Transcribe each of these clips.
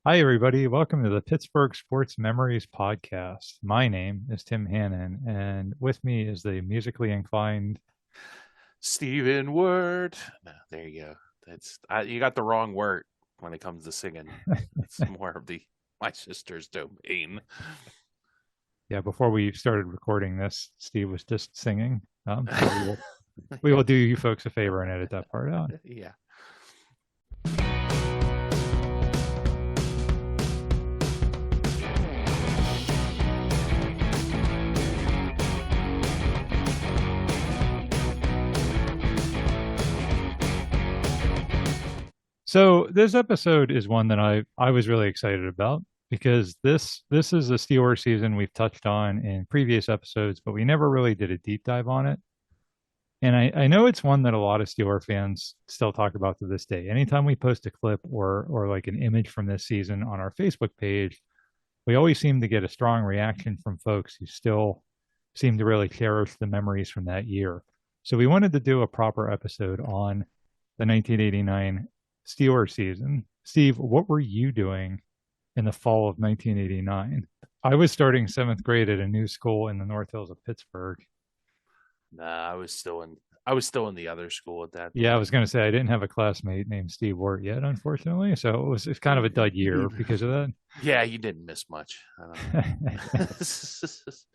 Hi, everybody. Welcome to the Pittsburgh Sports Memories Podcast. My name is Tim Hannon, and with me is the musically inclined. Steven Word. No, there you go. You got the wrong word when it comes to singing. That's more of the my sister's domain. Yeah, before we started recording this, Steve was just singing. So we will Yeah, do you folks a favor and edit that part out. yeah. So this episode is one that I was really excited about because this is a Steelers season we've touched on in previous episodes, but we never really did a deep dive on it. And I know it's one that a lot of Steeler fans still talk about to this day. Anytime we post a clip or like an image from this season on our Facebook page, we always seem to get a strong reaction from folks who still seem to really cherish the memories from that year. So we wanted to do a proper episode on the 1989 Steelers season. Steve, what were you doing in the fall of 1989? I was starting seventh grade at a new school in the North Hills of Pittsburgh. Nah, I was still in the other school at that Yeah, I was point. going to say I didn't have a classmate named Steve Wart yet, unfortunately. So it's kind of a dud year because of that. Yeah, you didn't miss much. I don't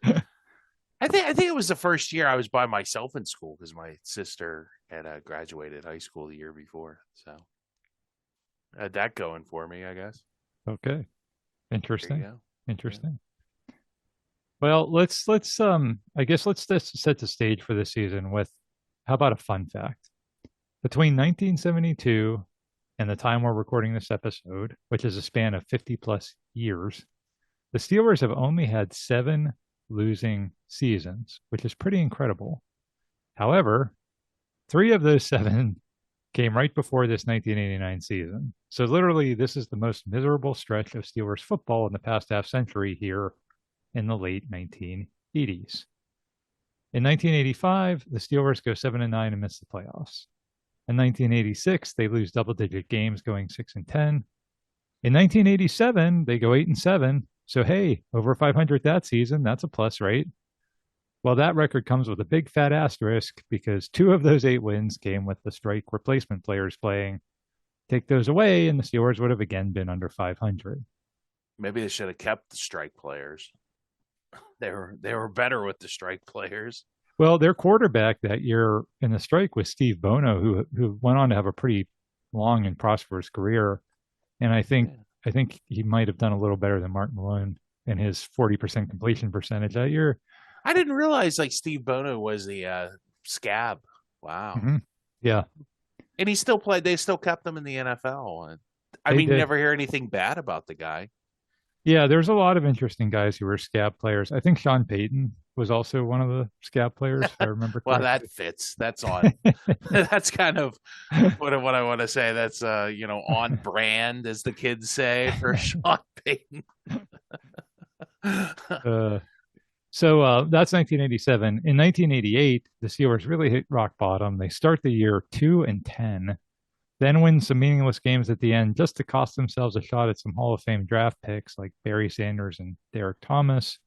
know. I think it was the first year I was by myself in school because my sister had graduated high school the year before, so I had that going for me, I guess. Okay, There you interesting, go. Yeah. interesting. Well, let's I guess let's just set the stage for this season with how about a fun fact? Between 1972 and the time we're recording this episode, which is a span of 50 plus years, the Steelers have only had seven losing seasons, which is pretty incredible. However, three of those seven came right before this 1989 season. So literally, this is the most miserable stretch of Steelers football in the past half century here in the late 1980s. In 1985, the Steelers go 7-9 and miss the playoffs. In 1986, they lose double-digit games, going 6-10. In 1987, they go 8-7. So hey, over 500 that season, that's a plus, right? Well, that record comes with a big fat asterisk because two of those eight wins came with the strike replacement players playing. Take those away, and the Steelers would have again been under 500. Maybe they should have kept the strike players. They were better with the strike players. Well, their quarterback that year in the strike was Steve Bono, who went on to have a pretty long and prosperous career. And Yeah. I think he might have done a little better than Mark Malone in his 40% completion percentage that year. I didn't realize like Steve Bono was the scab. Wow. Hmm. Yeah, And he still played. They still kept him in the NFL. And I they mean, did. never hear anything bad about the guy. Yeah, there's a lot of interesting guys who were scab players. I think Sean Payton was also one of the scab players, if I remember Well, correctly. that fits. That's on. That's kind of what I want to say. That's on brand, as the kids say, for Sean Payton. uh, so that's 1987. In 1988, the Steelers really hit rock bottom. They start the year 2-10, then win some meaningless games at the end just to cost themselves a shot at some Hall of Fame draft picks like Barry Sanders and Derek Thomas.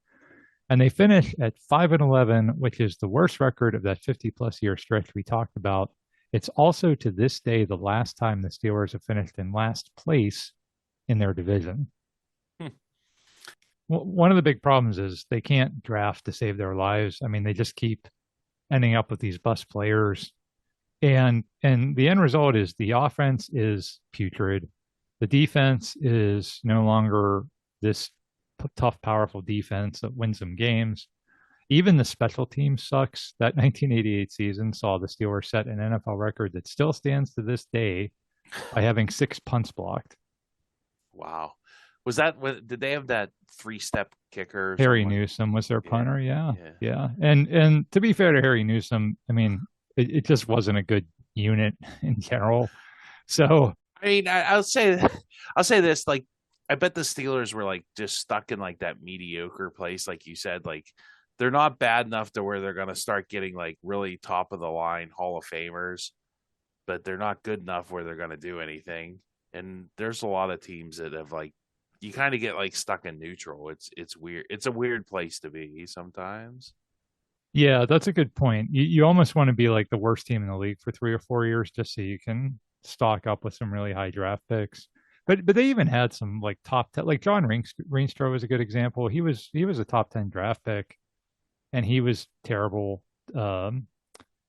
And they finish at 5-11, which is the worst record of that 50 plus year stretch we talked about. It's also to this day the last time the Steelers have finished in last place in their division. One of the big problems is they can't draft to save their lives. I mean, they just keep ending up with these bust players. And the end result is the offense is putrid. The defense is no longer this tough, powerful defense that wins some games. Even the special team sucks. That 1988 season saw the Steelers set an NFL record that still stands to this day by having six punts blocked. Wow. Was that what did they have that three-step kicker or Harry something like Newsom was their yeah, punter. Yeah, yeah. yeah. And to be fair to Harry Newsom, I mean, it just wasn't a good unit in general. So I mean, I'll say this, like I bet the Steelers were like just stuck in like that mediocre place, like you said, like they're not bad enough to where they're gonna start getting like really top of the line Hall of Famers, but they're not good enough where they're gonna do anything. And there's a lot of teams that have like you kind of get like stuck in neutral. It's weird. It's a weird place to be sometimes. Yeah, that's a good point. You almost want to be like the worst team in the league for 3 or 4 years just so you can stock up with some really high draft picks. But they even had some like top 10, like John Ringstrow was a good example. He was a top 10 draft pick and he was terrible. Um,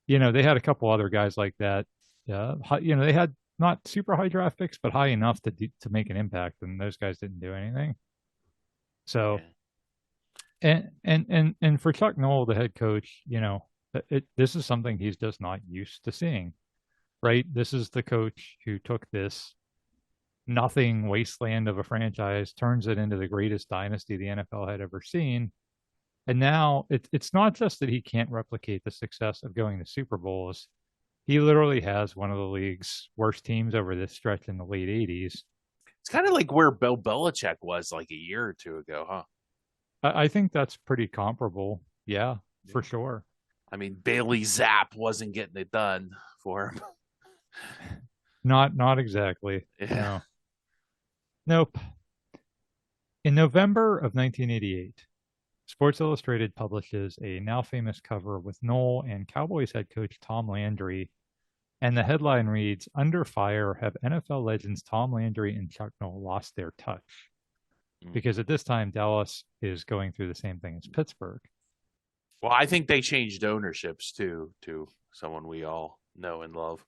they had a couple other guys like that. They had not super high draft picks, but high enough to make an impact, and those guys didn't do anything. So, Yeah. and for Chuck Noll, the head coach, this is something he's just not used to seeing, right? This is the coach who took this nothing wasteland of a franchise, turns it into the greatest dynasty the NFL had ever seen. And now it's not just that he can't replicate the success of going to Super Bowls. He literally has one of the league's worst teams over this stretch in the late 80s. It's kind of like where Bill Belichick was like a year or two ago, huh? I think that's pretty comparable. Yeah, for Yeah. sure. I mean, Bailey Zapp wasn't getting it done for him. Not exactly. Yeah. No. Nope. In November of 1988, Sports Illustrated publishes a now famous cover with Noll and Cowboys head coach Tom Landry, and the headline reads, "Under fire, have NFL legends Tom Landry and Chuck Noll lost their touch?" Mm. Because at this time, Dallas is going through the same thing as Pittsburgh. Well, I think they changed ownerships too to someone we all know and love.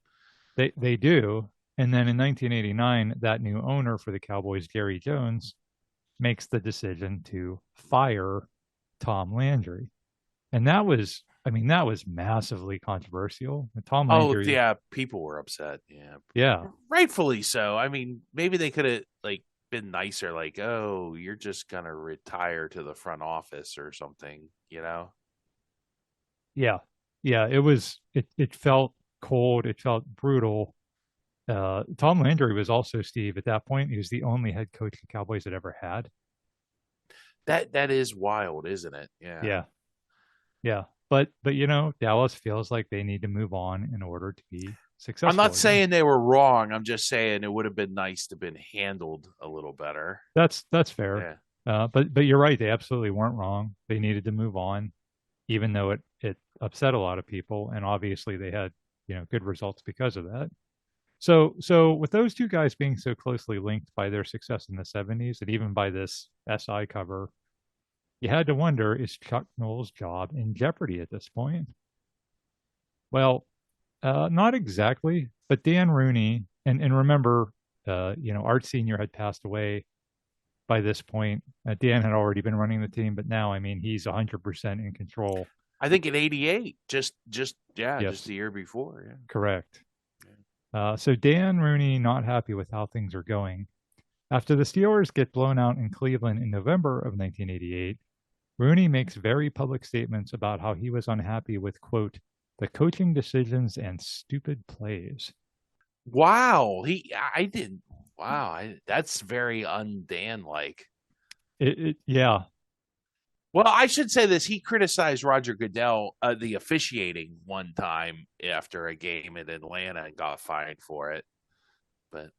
They do. And then in 1989, that new owner for the Cowboys, Jerry Jones, makes the decision to fire Tom Landry. And that was massively controversial. And Tom Oh Landry, yeah, people were upset. Yeah, yeah, rightfully so. I mean, maybe they could have like been nicer, like, "Oh, you're just gonna retire to the front office or something," you know? yeah, yeah, it felt cold, it felt brutal. Tom Landry was also, Steve, at that point, he was the only head coach the Cowboys had ever had. That is wild, isn't it? Yeah. Yeah, yeah. But Dallas feels like they need to move on in order to be I'm not successful again. saying they were wrong. I'm just saying it would have been nice to have been handled a little better. That's fair. Yeah. But you're right, they absolutely weren't wrong. They needed to move on, even though it upset a lot of people, and obviously they had, good results because of that. So with those two guys being so closely linked by their success in the 70s and even by this SI cover, you had to wonder, is Chuck Noll's job in jeopardy at this point? Well, not exactly, but Dan Rooney, and remember, Art Senior had passed away by this point. Dan had already been running the team, but now, I mean, he's 100% in control. I think in '88, just yeah, just Yes, the year before. Yeah. correct. So Dan Rooney not happy with how things are going. After the Steelers get blown out in Cleveland in November of 1988, Rooney makes very public statements about how he was unhappy with, quote, the coaching decisions and stupid plays. Wow, I didn't. Wow, that's very undan like. Yeah, Well, I should say this. He criticized Roger Goodell, the officiating one time after a game in Atlanta and got fined for it. But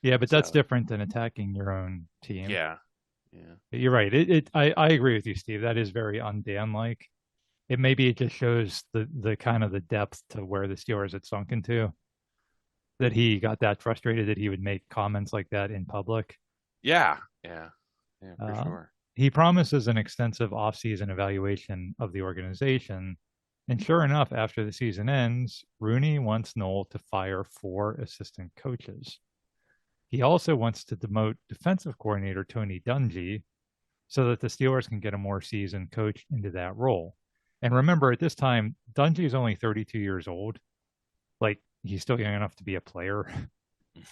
yeah, but that's so different than attacking your own team. yeah, yeah, You're right. I agree with you, Steve. That is very undan like. Maybe it just shows the kind of the depth to where the Steelers had sunk into, that he got that frustrated that he would make comments like that in public. yeah, yeah, yeah, for Uh, sure. he promises an extensive offseason evaluation of the organization. And sure enough, after the season ends, Rooney wants Noll to fire 4 assistant coaches. He also wants to demote defensive coordinator Tony Dungy so that the Steelers can get a more seasoned coach into that role. And remember, at this time, Dungy is only 32 years old. Like, he's still young enough to be a player.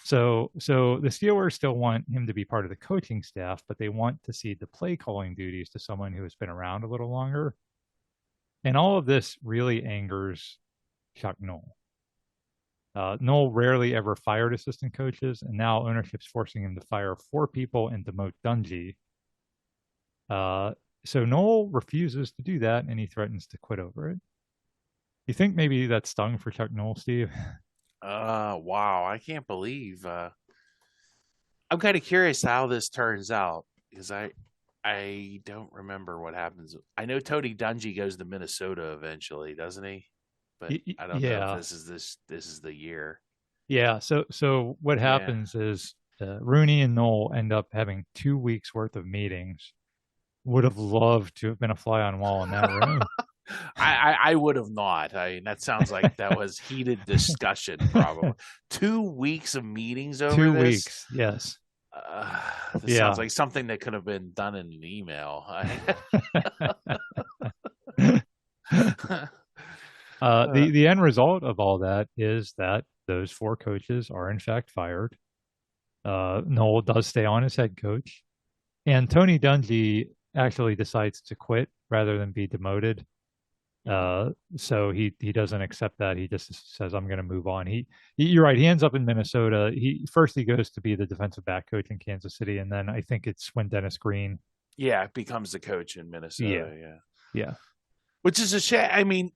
So the Steelers still want him to be part of the coaching staff, but they want to cede the play calling duties to someone who has been around a little longer. And all of this really angers Chuck Noll. Noll rarely ever fired assistant coaches, and now ownership's forcing him to fire 4 people and demote Dungy. Uh, so Noll refuses to do that, and he threatens to quit over it. You think maybe that stung for Chuck Noll, Steve? Wow, I can't believe. I'm kind of curious how this turns out because I don't remember what happens. I know Tony Dungy goes to Minnesota eventually, doesn't he? But I don't know if Yeah, this is the year. yeah. So what Yeah. happens is Rooney and Noel end up having 2 weeks worth of meetings. Would have loved to have been a fly on wall in that room. I would have not. I mean, that sounds like that was heated discussion. Probably 2 weeks of meetings over Two this. weeks, yes, Uh, this sounds yeah. like something that could have been done in an email. The end result of all that is that those four coaches are in fact fired. Noel does stay on as head coach, and Tony Dungy actually decides to quit rather than be demoted. Mhm. So he doesn't accept that. He just says, "I'm going to move on." You're right. He ends up in Minnesota. He goes to be the defensive back coach in Kansas City, and then I think it's when Dennis Green. Yeah, becomes the coach in Yeah, Minnesota. Yeah, yeah, which is a shame. I mean,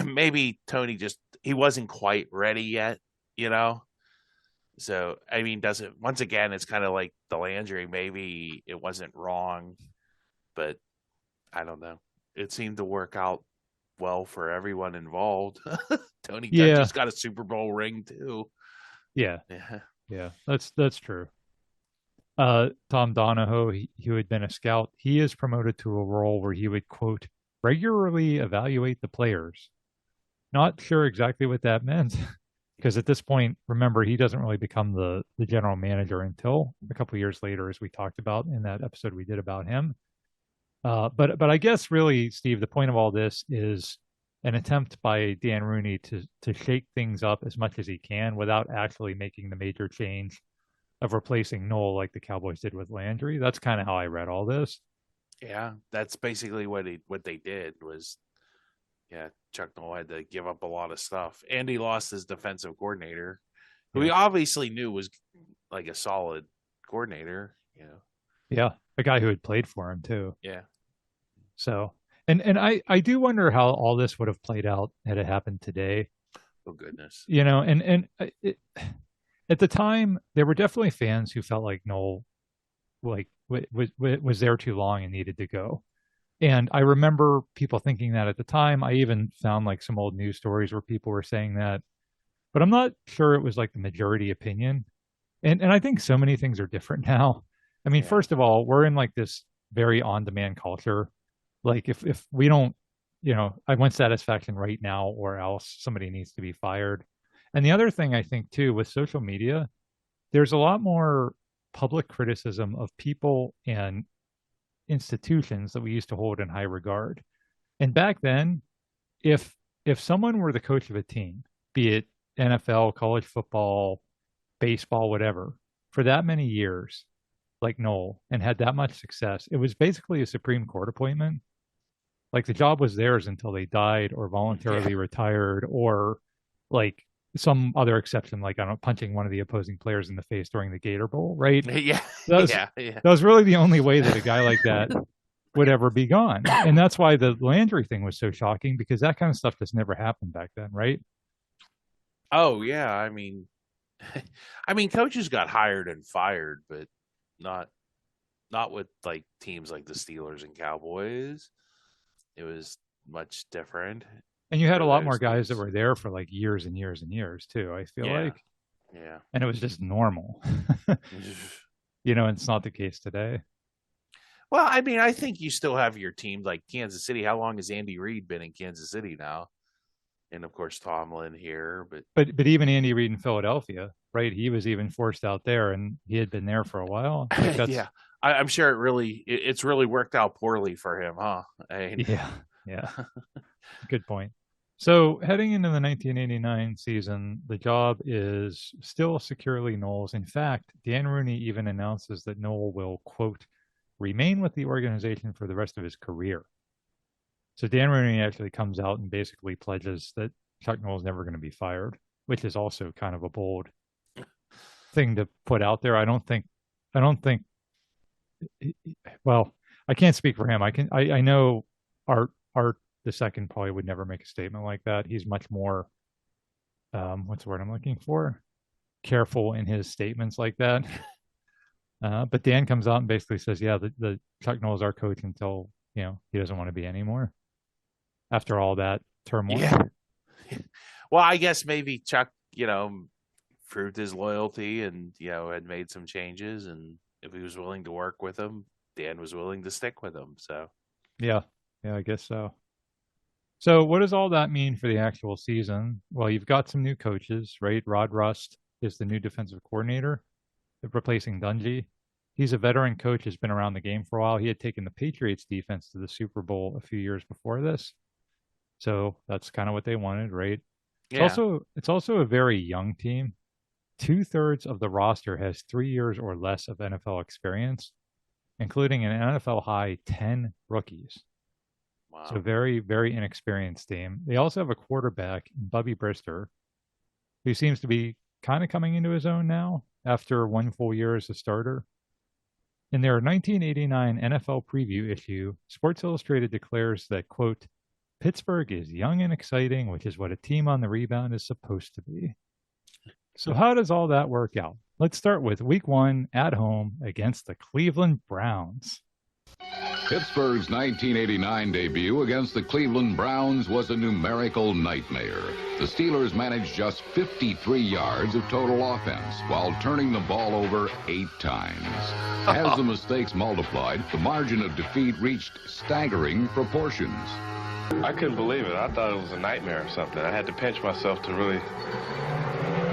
maybe Tony just he wasn't quite ready yet. You know, so I mean, does it once again? It's kind of like the Landry. Maybe it wasn't wrong, but I don't know. It seemed to work out well for everyone involved. Tony yeah, Dungy's got a Super Bowl ring too. yeah, Yeah. yeah. That's true. Tom Donahoe, who had been a scout, he is promoted to a role where he would, quote, regularly evaluate the players. Not sure exactly what that meant, because at this point, remember, he doesn't really become the general manager until a couple of years later, as we talked about in that episode we did about him. But I guess really, Steve, the point of all this is an attempt by Dan Rooney to shake things up as much as he can without actually making the major change of replacing Noll like the Cowboys did with Landry. That's kind of how I read all this. Yeah, that's basically what they did was yeah, Chuck Noll had to give up a lot of stuff. And he lost his defensive coordinator, who he Yeah. obviously knew was like a solid coordinator, you know. Yeah. A guy who had played for him too. Yeah. So and I do wonder how all this would have played out had it happened today. Oh goodness. You know, at the time there were definitely fans who felt like Noel was there too long and needed to go. And I remember people thinking that at the time. I even found like some old news stories where people were saying that, but I'm not sure it was like the majority opinion. And I think so many things are different now. I mean, Yeah. first of all, we're in like this very on-demand culture. Like if we don't, I want satisfaction right now or else somebody needs to be fired. And the other thing I think too with social media, there's a lot more public criticism of people and institutions that we used to hold in high regard. And back then, if if someone were the coach of a team, be it NFL, college football, baseball, whatever, for that many years, like Noel, and had that much success, it was basically a Supreme Court appointment. Like the job was theirs until they died or Yeah. voluntarily retired or like some other exception, like I don't know, punching one of the opposing players in the face during the Gator Bowl, right? Yeah. That was Yeah. Yeah. that was really the only way that a guy like that would ever be gone. And that's why the Landry thing was so shocking because that kind of stuff just never happened back then, right? Oh yeah. I mean coaches got hired and fired, but not not with like teams like the Steelers and Cowboys. It was much different And you had a for lot more those guys that teams. were there for like years and years and years too, I feel Yeah. like. Yeah. And it was just normal. And it's not the case today. Well, I mean, I think you still have your team like Kansas City. How long has Andy Reid been in Kansas City now? And of course Tomlin here, but But even Andy Reid in Philadelphia, right? He was even forced out there and he had been there for a while. Like yeah, that's I'm sure it's really worked out poorly for him, huh? I mean, yeah, yeah. Good point. So heading into the 1989 season, the job is still securely Noel's. In fact, Dan Rooney even announces that Noel will, quote, remain with the organization for the rest of his career. So Dan Rooney actually comes out and basically pledges that Chuck Noll's never going to be fired, which is also kind of a bold thing to put out there. I don't think, well, I can't speak for him. I know Art the second probably would never make a statement like that. He's much more, what's the word I'm looking for? Careful in his statements like that. But Dan comes out and basically says, yeah, the Chuck Noll is our coach until, he doesn't want to be anymore after all that turmoil. Yeah. Well, I guess maybe Chuck, proved his loyalty and, had made some changes. And if he was willing to work with him, Dan was willing to stick with him. So, Yeah. Yeah, I guess so. So what does all that mean for the actual season? Well, you've got some new coaches, right? Rod Rust is the new defensive coordinator, replacing Dungy. He's a veteran coach, has been around the game for a while. He had taken the Patriots defense to the Super Bowl a few years before this. So that's kind of what they wanted, right? It's yeah. also it's also a very young team. Two-thirds of the roster has 3 years or less of NFL experience, including an NFL high 10 rookies. So Wow. very, very inexperienced team. They also have a quarterback, Bubby Brister, who seems to be kind of coming into his own now after 1 full year as a starter. In their 1989 NFL preview issue, Sports Illustrated declares that, quote, Pittsburgh is young and exciting, which is what a team on the rebound is supposed to be. So, how does all that work out? Let's start with week 1 at home against the Cleveland Browns. Pittsburgh's 1989 debut against the Cleveland Browns was a numerical nightmare. The Steelers managed just 53 yards of total offense while turning the ball over 8 times. As the mistakes multiplied, the margin of defeat reached staggering proportions. I couldn't believe it. I thought it was a nightmare or something. I had to pinch myself to really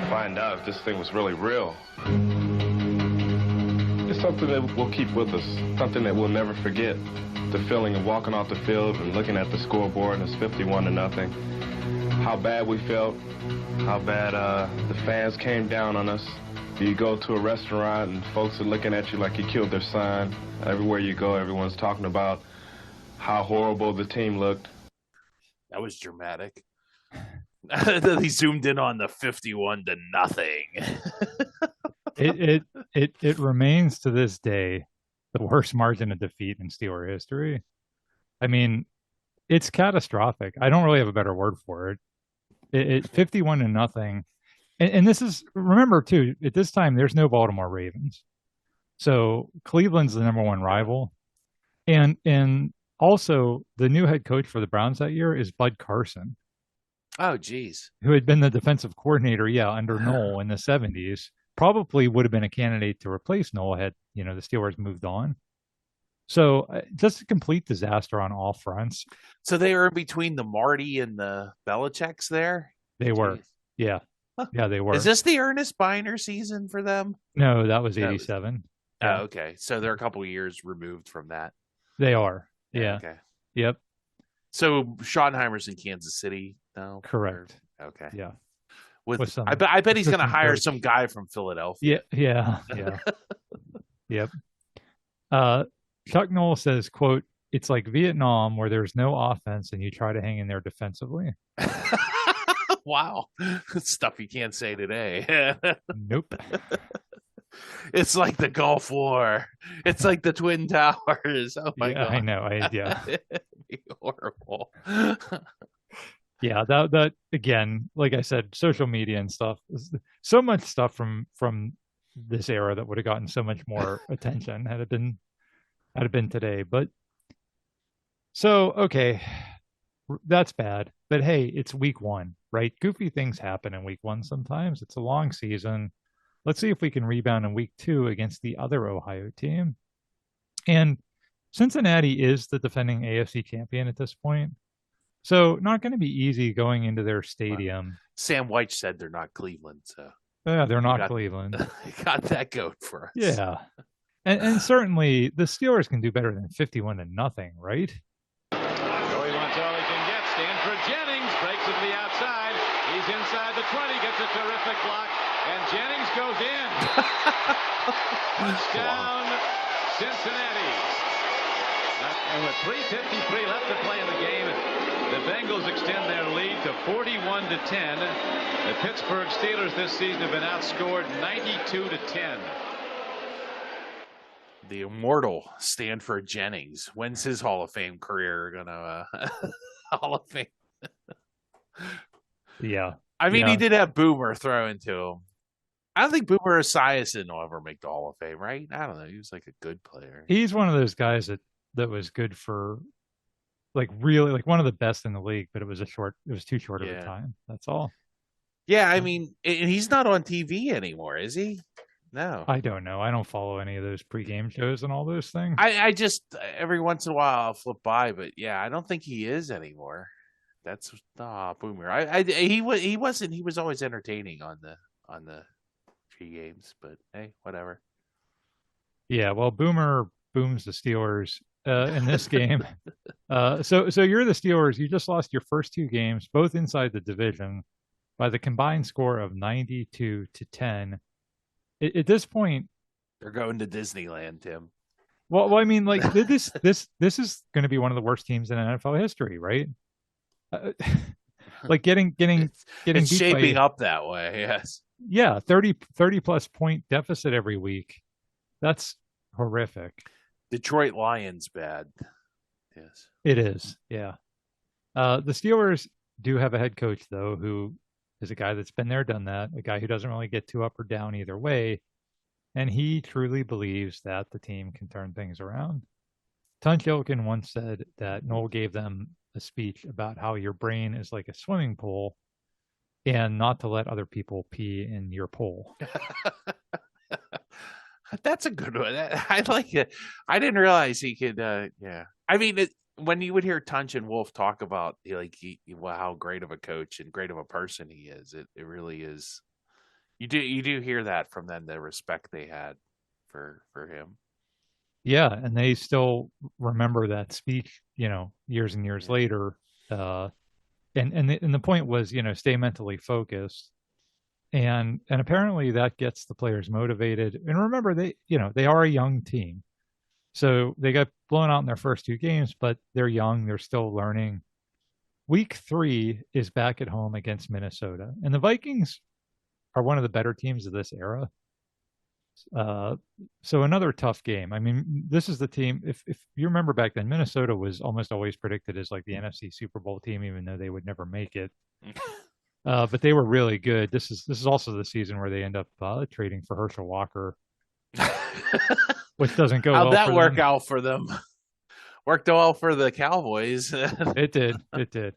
find out if this thing was really real. It's something that we'll keep with us, something that we'll never forget. The feeling of walking off the field and looking at the scoreboard and it's 51-0. How bad we felt, how bad the fans came down on us. You go to a restaurant and folks are looking at you like you killed their son. Everywhere you go, everyone's talking about how horrible the team looked. That was dramatic. He zoomed in on the 51-0. It remains to this day the worst margin of defeat in Steeler history. I mean, it's catastrophic. I don't really have a better word for it. 51-0. And this is, remember too, at this time there's no Baltimore Ravens. So Cleveland's the number one rival. And also the new head coach for the Browns that year is Bud Carson, Oh, geez. who had been the defensive coordinator, under Noll in the 70s. Probably would have been a candidate to replace Noll had, the Steelers moved on. So just a complete disaster on all fronts. So they were in between the Marty and the Belichick's there? They were. Jeez. Yeah. Huh. Yeah, they Is were. this the Ernest Biner season for them? No, that was That was, 87. oh, Yeah, okay. So they're a couple of years removed from that. they are. Yeah, Yeah. okay. Yep. So Schottenheimer's in Kansas City now? Correct. Okay. Yeah. With some I bet he's going to assistant hire coach. some guy from Philadelphia. Yeah. Yep. Chuck Noll says, quote, it's like Vietnam where there's no offense and you try to hang in there defensively. Wow. Stuff you can't say today. Nope. It's like the Gulf War. It's like the Twin Towers. Oh my Yeah, God. I know. Yeah. It'd be horrible. Yeah, that again, like I said, social media and stuff. So much stuff from this era that would have gotten so much more attention had it been today. But so okay, that's bad. But hey, it's week 1, right? Goofy things happen in week 1 sometimes. It's a long season. Let's see if we can rebound in week 2 against the other Ohio team. And Cincinnati is the defending AFC champion at this point. So not going to be easy going into their stadium. Sam White said they're not Cleveland, so Yeah, they're not Cleveland. got that going for us. Yeah. And certainly the Steelers can do better than 51-0, right? Joey wants all he can get. Stanford Jennings breaks it to the outside. He's inside the 20, gets a terrific block, and Jennings goes in. Touchdown, Cincinnati. And with 3:53 left to play in the game, the Bengals extend their lead to 41-10. The Pittsburgh Steelers this season have been outscored 92-10. The immortal Stanford Jennings. When's his Hall of Fame career gonna Hall of Fame? Yeah. I mean, he did have Boomer throw into him. I don't think Boomer Esiason will ever make the Hall of Fame, right? I don't know. He was like a good player. He's one of those guys that was good for like really like one of the best in the league, but it was too short of a Yeah. time. That's all. Yeah, I mean, and he's not on TV anymore, is he? No. I don't know. I don't follow any of those pregame shows and all those things. I just every once in a while I'll flip by, but yeah, I don't think he is anymore. That's Boomer. He was always entertaining on the pre games, but hey, whatever. Yeah, well, Boomer booms the Steelers in this game. So you're the Steelers. You just lost your first two games, both inside the division, by the combined score of 92-10. At this point, They're going to Disneyland, Tim. well, I mean, like this is going to be one of the worst teams in NFL history, right? Like getting It's beat shaping by, up that way. Yes. yeah, 30 plus point deficit every week. That's horrific. Detroit Lions bad. Yes. It is. Yeah. The Steelers do have a head coach though, who is a guy that's been there, done that, a guy who doesn't really get too up or down either way. And he truly believes that the team can turn things around. Tunch Ilkin once said that Noll gave them a speech about how your brain is like a swimming pool and not to let other people pee in your pool. That's a good one. I like it. I didn't realize he could. Yeah. I mean, when you would hear Tunch and Wolf talk about well, how great of a coach and great of a person he is, it really is. You do hear that from them, the respect they had for him. Yeah, and they still remember that speech, years and years later. And the point was, stay mentally focused, and apparently that gets the players motivated. And remember, they are a young team, so they got blown out in their first two games, but they're young, they're still learning. Week 3 is back at home against Minnesota, and the Vikings are one of the better teams of this era. So another tough game. I mean, this is the team. If you remember back then, Minnesota was almost always predicted as like the NFC Super Bowl team, even though they would never make it. But they were really good. This is also the season where they end up trading for Herschel Walker, which doesn't go. How'd well that for work them. out for them? Worked well for the Cowboys. It did. It did.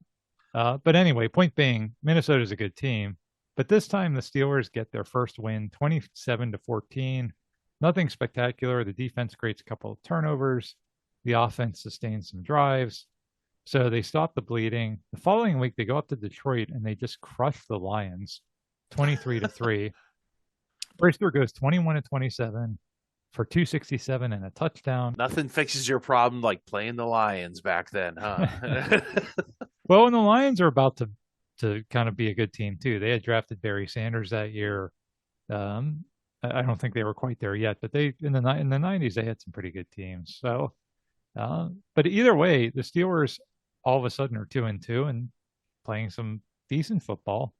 But anyway, point being, Minnesota's a good team. But this time the Steelers get their first win, 27-14. Nothing spectacular. The defense creates a couple of turnovers. The offense sustains some drives. So they stop the bleeding. The following week, they go up to Detroit and they just crush the Lions, 23-3. Brewster goes 21-27 for 267 and a touchdown. Nothing fixes your problem like playing the Lions back then, huh? Well, and the Lions are about to kind of be a good team too. They had drafted Barry Sanders that year. I don't think they were quite there yet, but they in the 90s they had some pretty good teams. So, but either way, the Steelers all of a sudden are 2-2 and playing some decent football.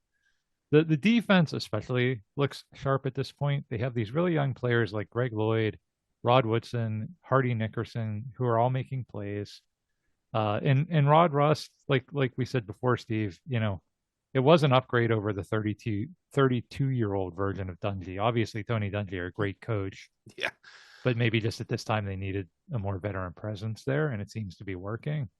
The defense especially looks sharp at this point. They have these really young players like Greg Lloyd, Rod Woodson, Hardy Nickerson, who are all making plays. And Rod Rust, like we said before, Steve, it was an upgrade over the 32-year-old version of Dungy. Obviously, Tony Dungy, a great coach. Yeah. But maybe just at this time they needed a more veteran presence there, and it seems to be working.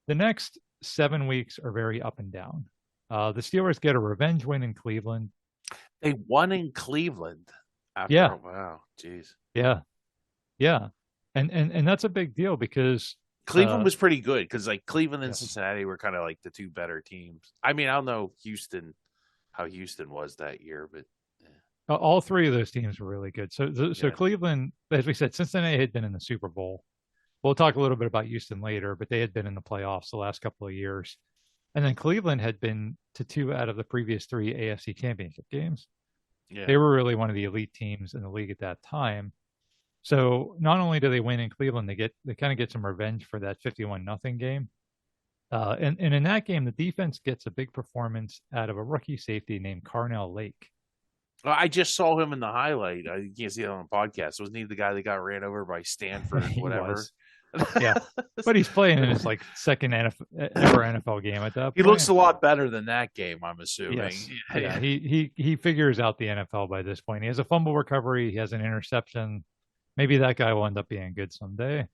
The next 7 weeks are very up and down. The Steelers get a revenge win in Cleveland. They won in Cleveland. Yeah. Wow. Jeez. Yeah. Yeah. And that's a big deal because Cleveland was pretty good because like Cleveland and yes. Cincinnati were kind of like the two better teams. I mean, I don't know how Houston was that year, but all three of those teams were really good. So Cleveland, as we said, Cincinnati had been in the Super Bowl. We'll talk a little bit about Houston later, but they had been in the playoffs the last couple of years. And then Cleveland had been to 2 out of the previous 3 AFC championship games. yeah. They were really one of the elite teams in the league at that time. So not only do they win in Cleveland, they kind of get some revenge for that 51-0 game. And in that game, the defense gets a big performance out of a rookie safety named Carnell Lake. Well, I just saw him in the highlight. You can't see it on the podcast. Wasn't he the guy that got ran over by Stanford, whatever? Yeah, but he's playing in his like second ever NFL game at that He point. looks a lot better than that game, I'm assuming. Yes. Yeah, he figures out the NFL by this point. He has a fumble recovery, he has an interception. Maybe that guy will end up being good someday.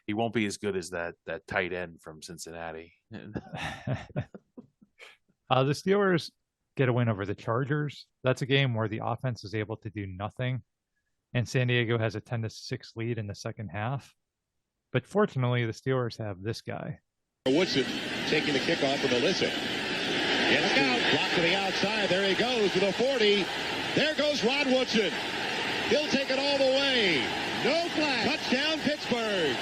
He won't be as good as that tight end from Cincinnati. The Steelers get a win over the Chargers. That's a game where the offense is able to do nothing, and San Diego has a 10-6 lead in the second half. But fortunately, the Steelers have this guy. Woodson taking the kickoff from Alyssa. Look out, block to the outside. There he goes to the 40. There goes Rod Woodson. He'll take it all the way. No flag. Touchdown, Pittsburgh.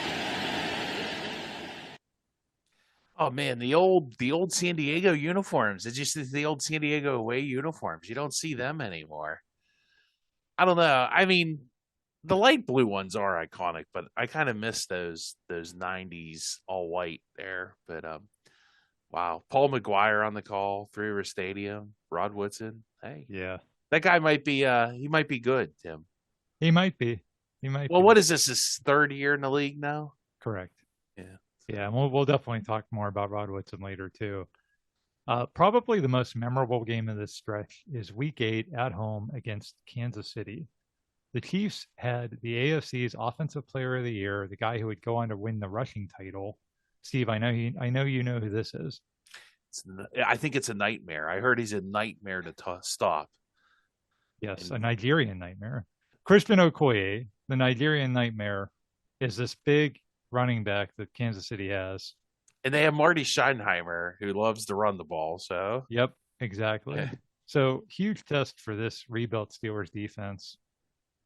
Oh man, the old San Diego uniforms. Did you see the old San Diego away uniforms? You don't see them anymore. I don't know. I mean, the light blue ones are iconic, but I kind of miss those 90s all white there. But wow. Paul McGuire on the call, Three River Stadium, Rod Woodson. Hey. Yeah. That guy might be he might be good, Tim. He might be. He might Well, be. what is this? His third year in the league now? Correct. Yeah. Yeah, and we'll definitely talk more about Rod Woodson later too. Probably the most memorable game of this stretch is Week 8 at home against Kansas City. The Chiefs had the AFC's Offensive Player of the Year, the guy who would go on to win the rushing title. Steve, I know you know who this is. I think it's a nightmare. I heard he's a nightmare to stop. Yes, a Nigerian nightmare. Christian Okoye, the Nigerian nightmare, is this big running back that Kansas City has. And they have Marty Schottenheimer, who loves to run the ball. So, yep, exactly. Yeah. So, huge test for this rebuilt Steelers defense.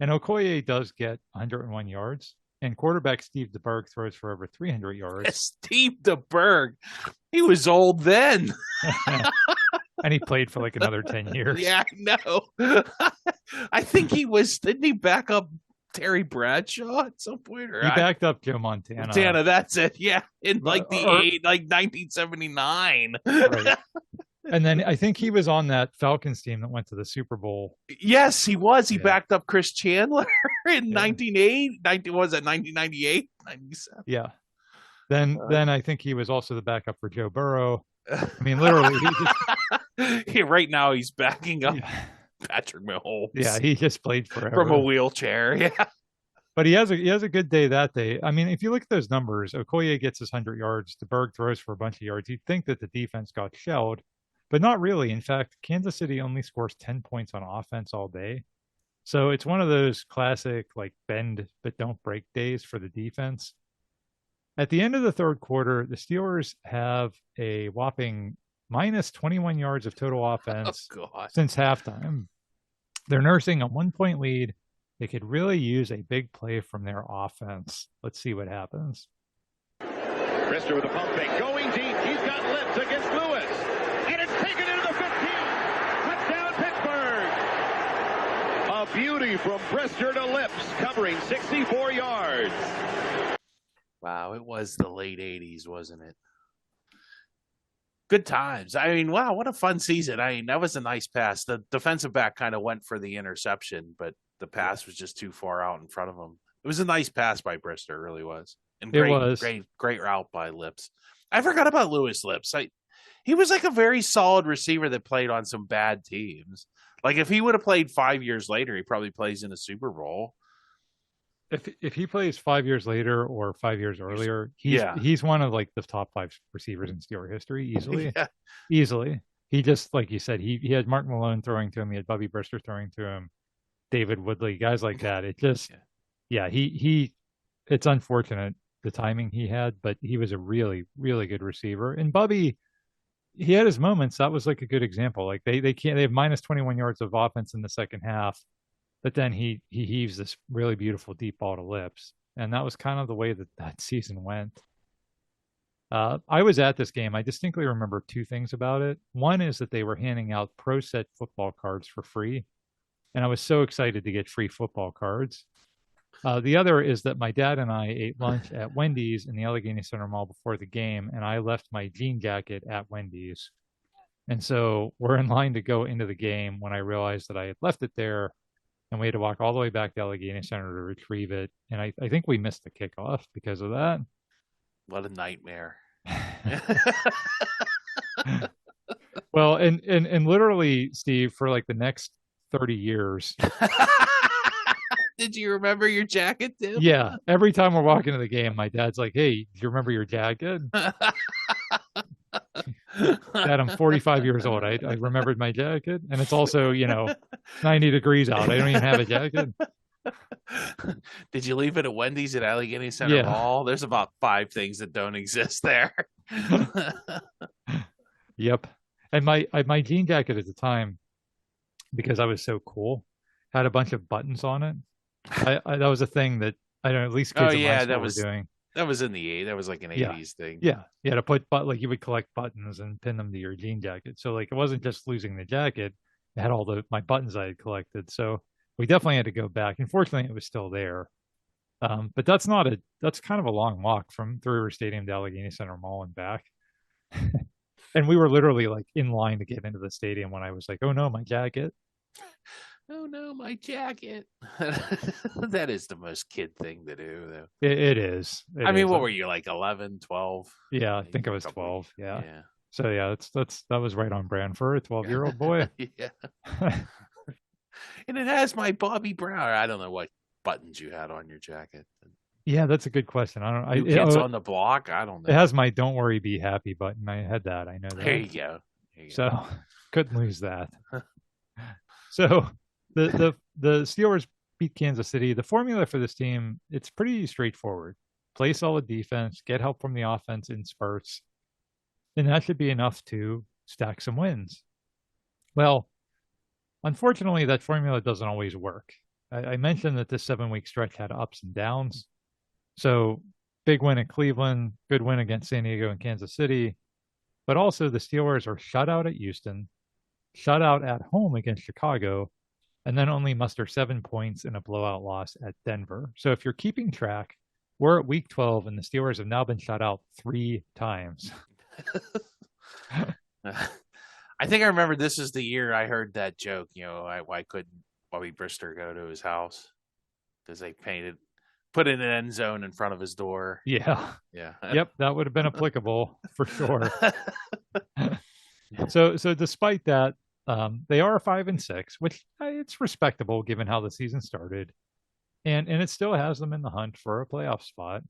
And Okoye does get 101 yards, and quarterback Steve DeBerg throws for over 300 yards. Steve DeBerg, he was old then. And he played for like another 10 years. Yeah, I know. I think didn't he back up Terry Bradshaw at some point? He backed up Joe Montana. Montana, that's it. Yeah, in like 1979. Right. And then I think he was on that Falcons team that went to the Super Bowl. Yes, he was. He backed up Chris Chandler in 1998, 97. Yeah. Then I think he was also the backup for Joe Burrow. I mean, literally, right now he's backing up Patrick Mahomes. Yeah, he just played forever from a wheelchair. Yeah, but he has a good day that day. I mean, if you look at those numbers, Okoye gets his 100 yards. DeBerg throws for a bunch of yards. You'd think that the defense got shelled, but not really. In fact, Kansas City only scores 10 points on offense all day. So it's one of those classic like bend but don't break days for the defense. At the end of the third quarter, the Steelers have a whopping minus 21 yards of total offense since halftime. They're nursing a 1-point lead. They could really use a big play from their offense. Let's see what happens. Brister with a pump fake. Going deep. He's got Lips against Lewis. And it's taken into the 15. Touchdown, Pittsburgh. A beauty from Brister to Lips, covering 64 yards. Wow, it was the late 80s, wasn't it? Good times. I mean, wow, what a fun season. I mean, that was a nice pass. The defensive back kind of went for the interception, but the pass was just too far out in front of him. It was a nice pass by Brister, it really was. And great route by Lips. I forgot about Lewis Lips. He was like a very solid receiver that played on some bad teams. Like if he would have played 5 years later, he probably plays in a Super Bowl. If he plays 5 years later or 5 years earlier, he's one of like the top 5 receivers in Steeler history easily. Easily. He just, like you said, he had Mark Malone throwing to him, he had Bubby Brister throwing to him, David Woodley, guys like that. It just it's unfortunate the timing he had, but he was a really, really good receiver. And Bubby, he had his moments. That was like a good example. Like they have minus 21 yards of offense in the second half. But then he heaves this really beautiful deep ball to Lips. And that was kind of the way that season went. I was at this game. I distinctly remember 2 things about it. One is that they were handing out Pro Set football cards for free. And I was so excited to get free football cards. The other is that my dad and I ate lunch at Wendy's in the Allegheny Center Mall before the game. And I left my jean jacket at Wendy's. And so we're in line to go into the game when I realized that I had left it there. and we had to walk all the way back to Allegheny Center to retrieve it. And I think we missed the kickoff because of that. What a nightmare. Well, and literally, Steve, for like the next 30 years. Did you remember your jacket, Tim? Yeah. Every time we're walking to the game, my dad's like, "Hey, do you remember your jacket?" Dad, I'm 45 years old. I remembered my jacket. And it's also, 90 degrees out. I don't even have a jacket. Did you leave it at Wendy's at Allegheny Center Mall? There's about 5 things that don't exist there. Yep. And my jean jacket at the time, because I was so cool, had a bunch of buttons on it. That was a thing that I don't know, at least kids in my school were doing. That was in the 80s. That was like an 80s thing. Yeah. You had to put, like, you would collect buttons and pin them to your jean jacket. So, like, it wasn't just losing the jacket. It had all my buttons I had collected. So we definitely had to go back. Unfortunately, it was still there. But that's kind of a long walk from Three River Stadium to Allegheny Center Mall and back. And we were literally like in line to get into the stadium when I was like, "Oh no, my jacket." Oh no, my jacket. That is the most kid thing to do, though. It is. I mean, what were you, like 11, 12? Yeah, I think I was 12. Yeah. Yeah. So yeah, that was right on brand for a 12-year-old boy. Yeah. And it has my Bobby Brown. I don't know what buttons you had on your jacket. Yeah, that's a good question. I don't. New Kids on the Block. I don't know. It has my "Don't worry, be happy" button. I had that. I know that. There you go. So couldn't lose that. So the Steelers beat Kansas City. The formula for this team, it's pretty straightforward. Play solid defense, get help from the offense in spurts, and that should be enough to stack some wins. Well, unfortunately, that formula doesn't always work. I mentioned that this 7-week stretch had ups and downs. So big win in Cleveland, good win against San Diego and Kansas City. But also the Steelers are shut out at Houston, shut out at home against Chicago, and then only muster 7 points in a blowout loss at Denver. So if you're keeping track, we're at week 12 and the Steelers have now been shut out 3 times. I think I remember this is the year I heard that joke, why couldn't Bobby Brister go to his house? Because they put in an end zone in front of his door. Yeah. Yeah. Yep, that would have been applicable for sure. So despite that, they are 5-6, which it's respectable given how the season started. And it still has them in the hunt for a playoff spot.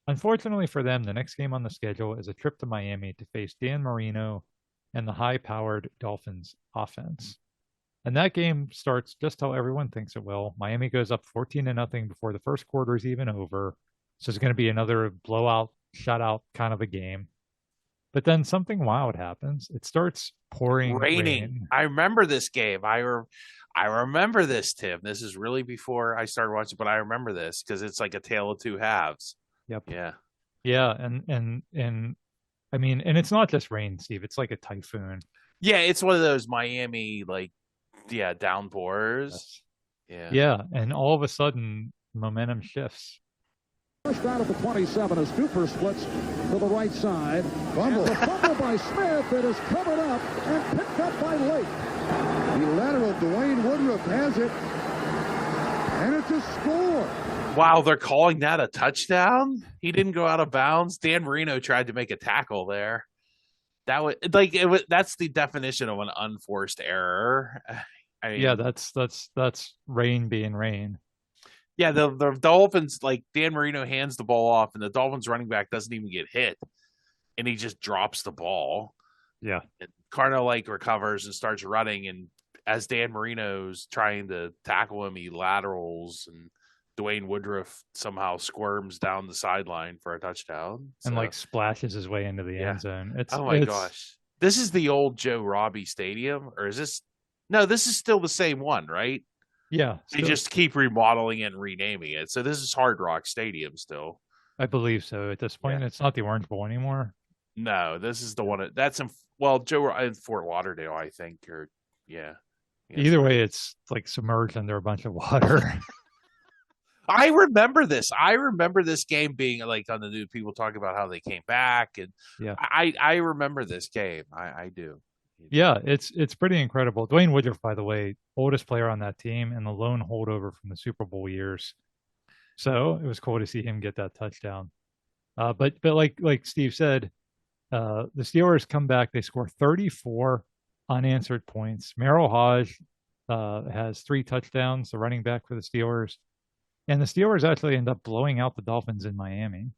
Unfortunately for them, the next game on the schedule is a trip to Miami to face Dan Marino and the high-powered Dolphins offense. And that game starts just how everyone thinks it will. Miami goes up 14-0 before the first quarter is even over. So it's going to be another blowout, shutout kind of a game. But then something wild happens. It starts pouring rain. I remember this game. I remember this, Tim. This is really before I started watching, but I remember this because it's like a tale of two halves. Yep. Yeah. Yeah, and I mean, and it's not just rain, Steve. It's like a typhoon. Yeah, it's one of those Miami downpours. Yes. Yeah, and all of a sudden momentum shifts. First down at the 27 as Cooper splits to the right side. Fumble. And the fumble by Smith that is covered up and picked up by Lake. The lateral, Dwayne Woodruff has it. And it's a score. Wow, they're calling that a touchdown? He didn't go out of bounds. Dan Marino tried to make a tackle there. That's the definition of an unforced error. I mean, yeah, that's rain being rain. Yeah, the Dolphins, like Dan Marino hands the ball off, and the Dolphins running back doesn't even get hit, and he just drops the ball. Yeah, and Carnell Lake recovers and starts running, and as Dan Marino's trying to tackle him, he laterals, and Dwayne Woodruff somehow squirms down the sideline for a touchdown and like splashes his way into the end zone. Gosh, this is the old Joe Robbie Stadium, or is this? No, this is still the same one, right? Yeah. They just keep remodeling it and renaming it. So this is Hard Rock Stadium still. I believe so. At this point, It's not the Orange Bowl anymore. No, this is the one that's in Fort Lauderdale, I think. Either way, it's like submerged under a bunch of water. I remember this. I remember this game being like on the news. People talk about how they came back, and I remember this game. I do. Yeah, it's pretty incredible. Dwayne Woodruff, by the way, oldest player on that team and the lone holdover from the Super Bowl years. So it was cool to see him get that touchdown. But like Steve said, the Steelers come back. They score 34 unanswered points. Merrill Hodge has 3 touchdowns, the running back for the Steelers, and the Steelers actually end up blowing out the Dolphins in Miami.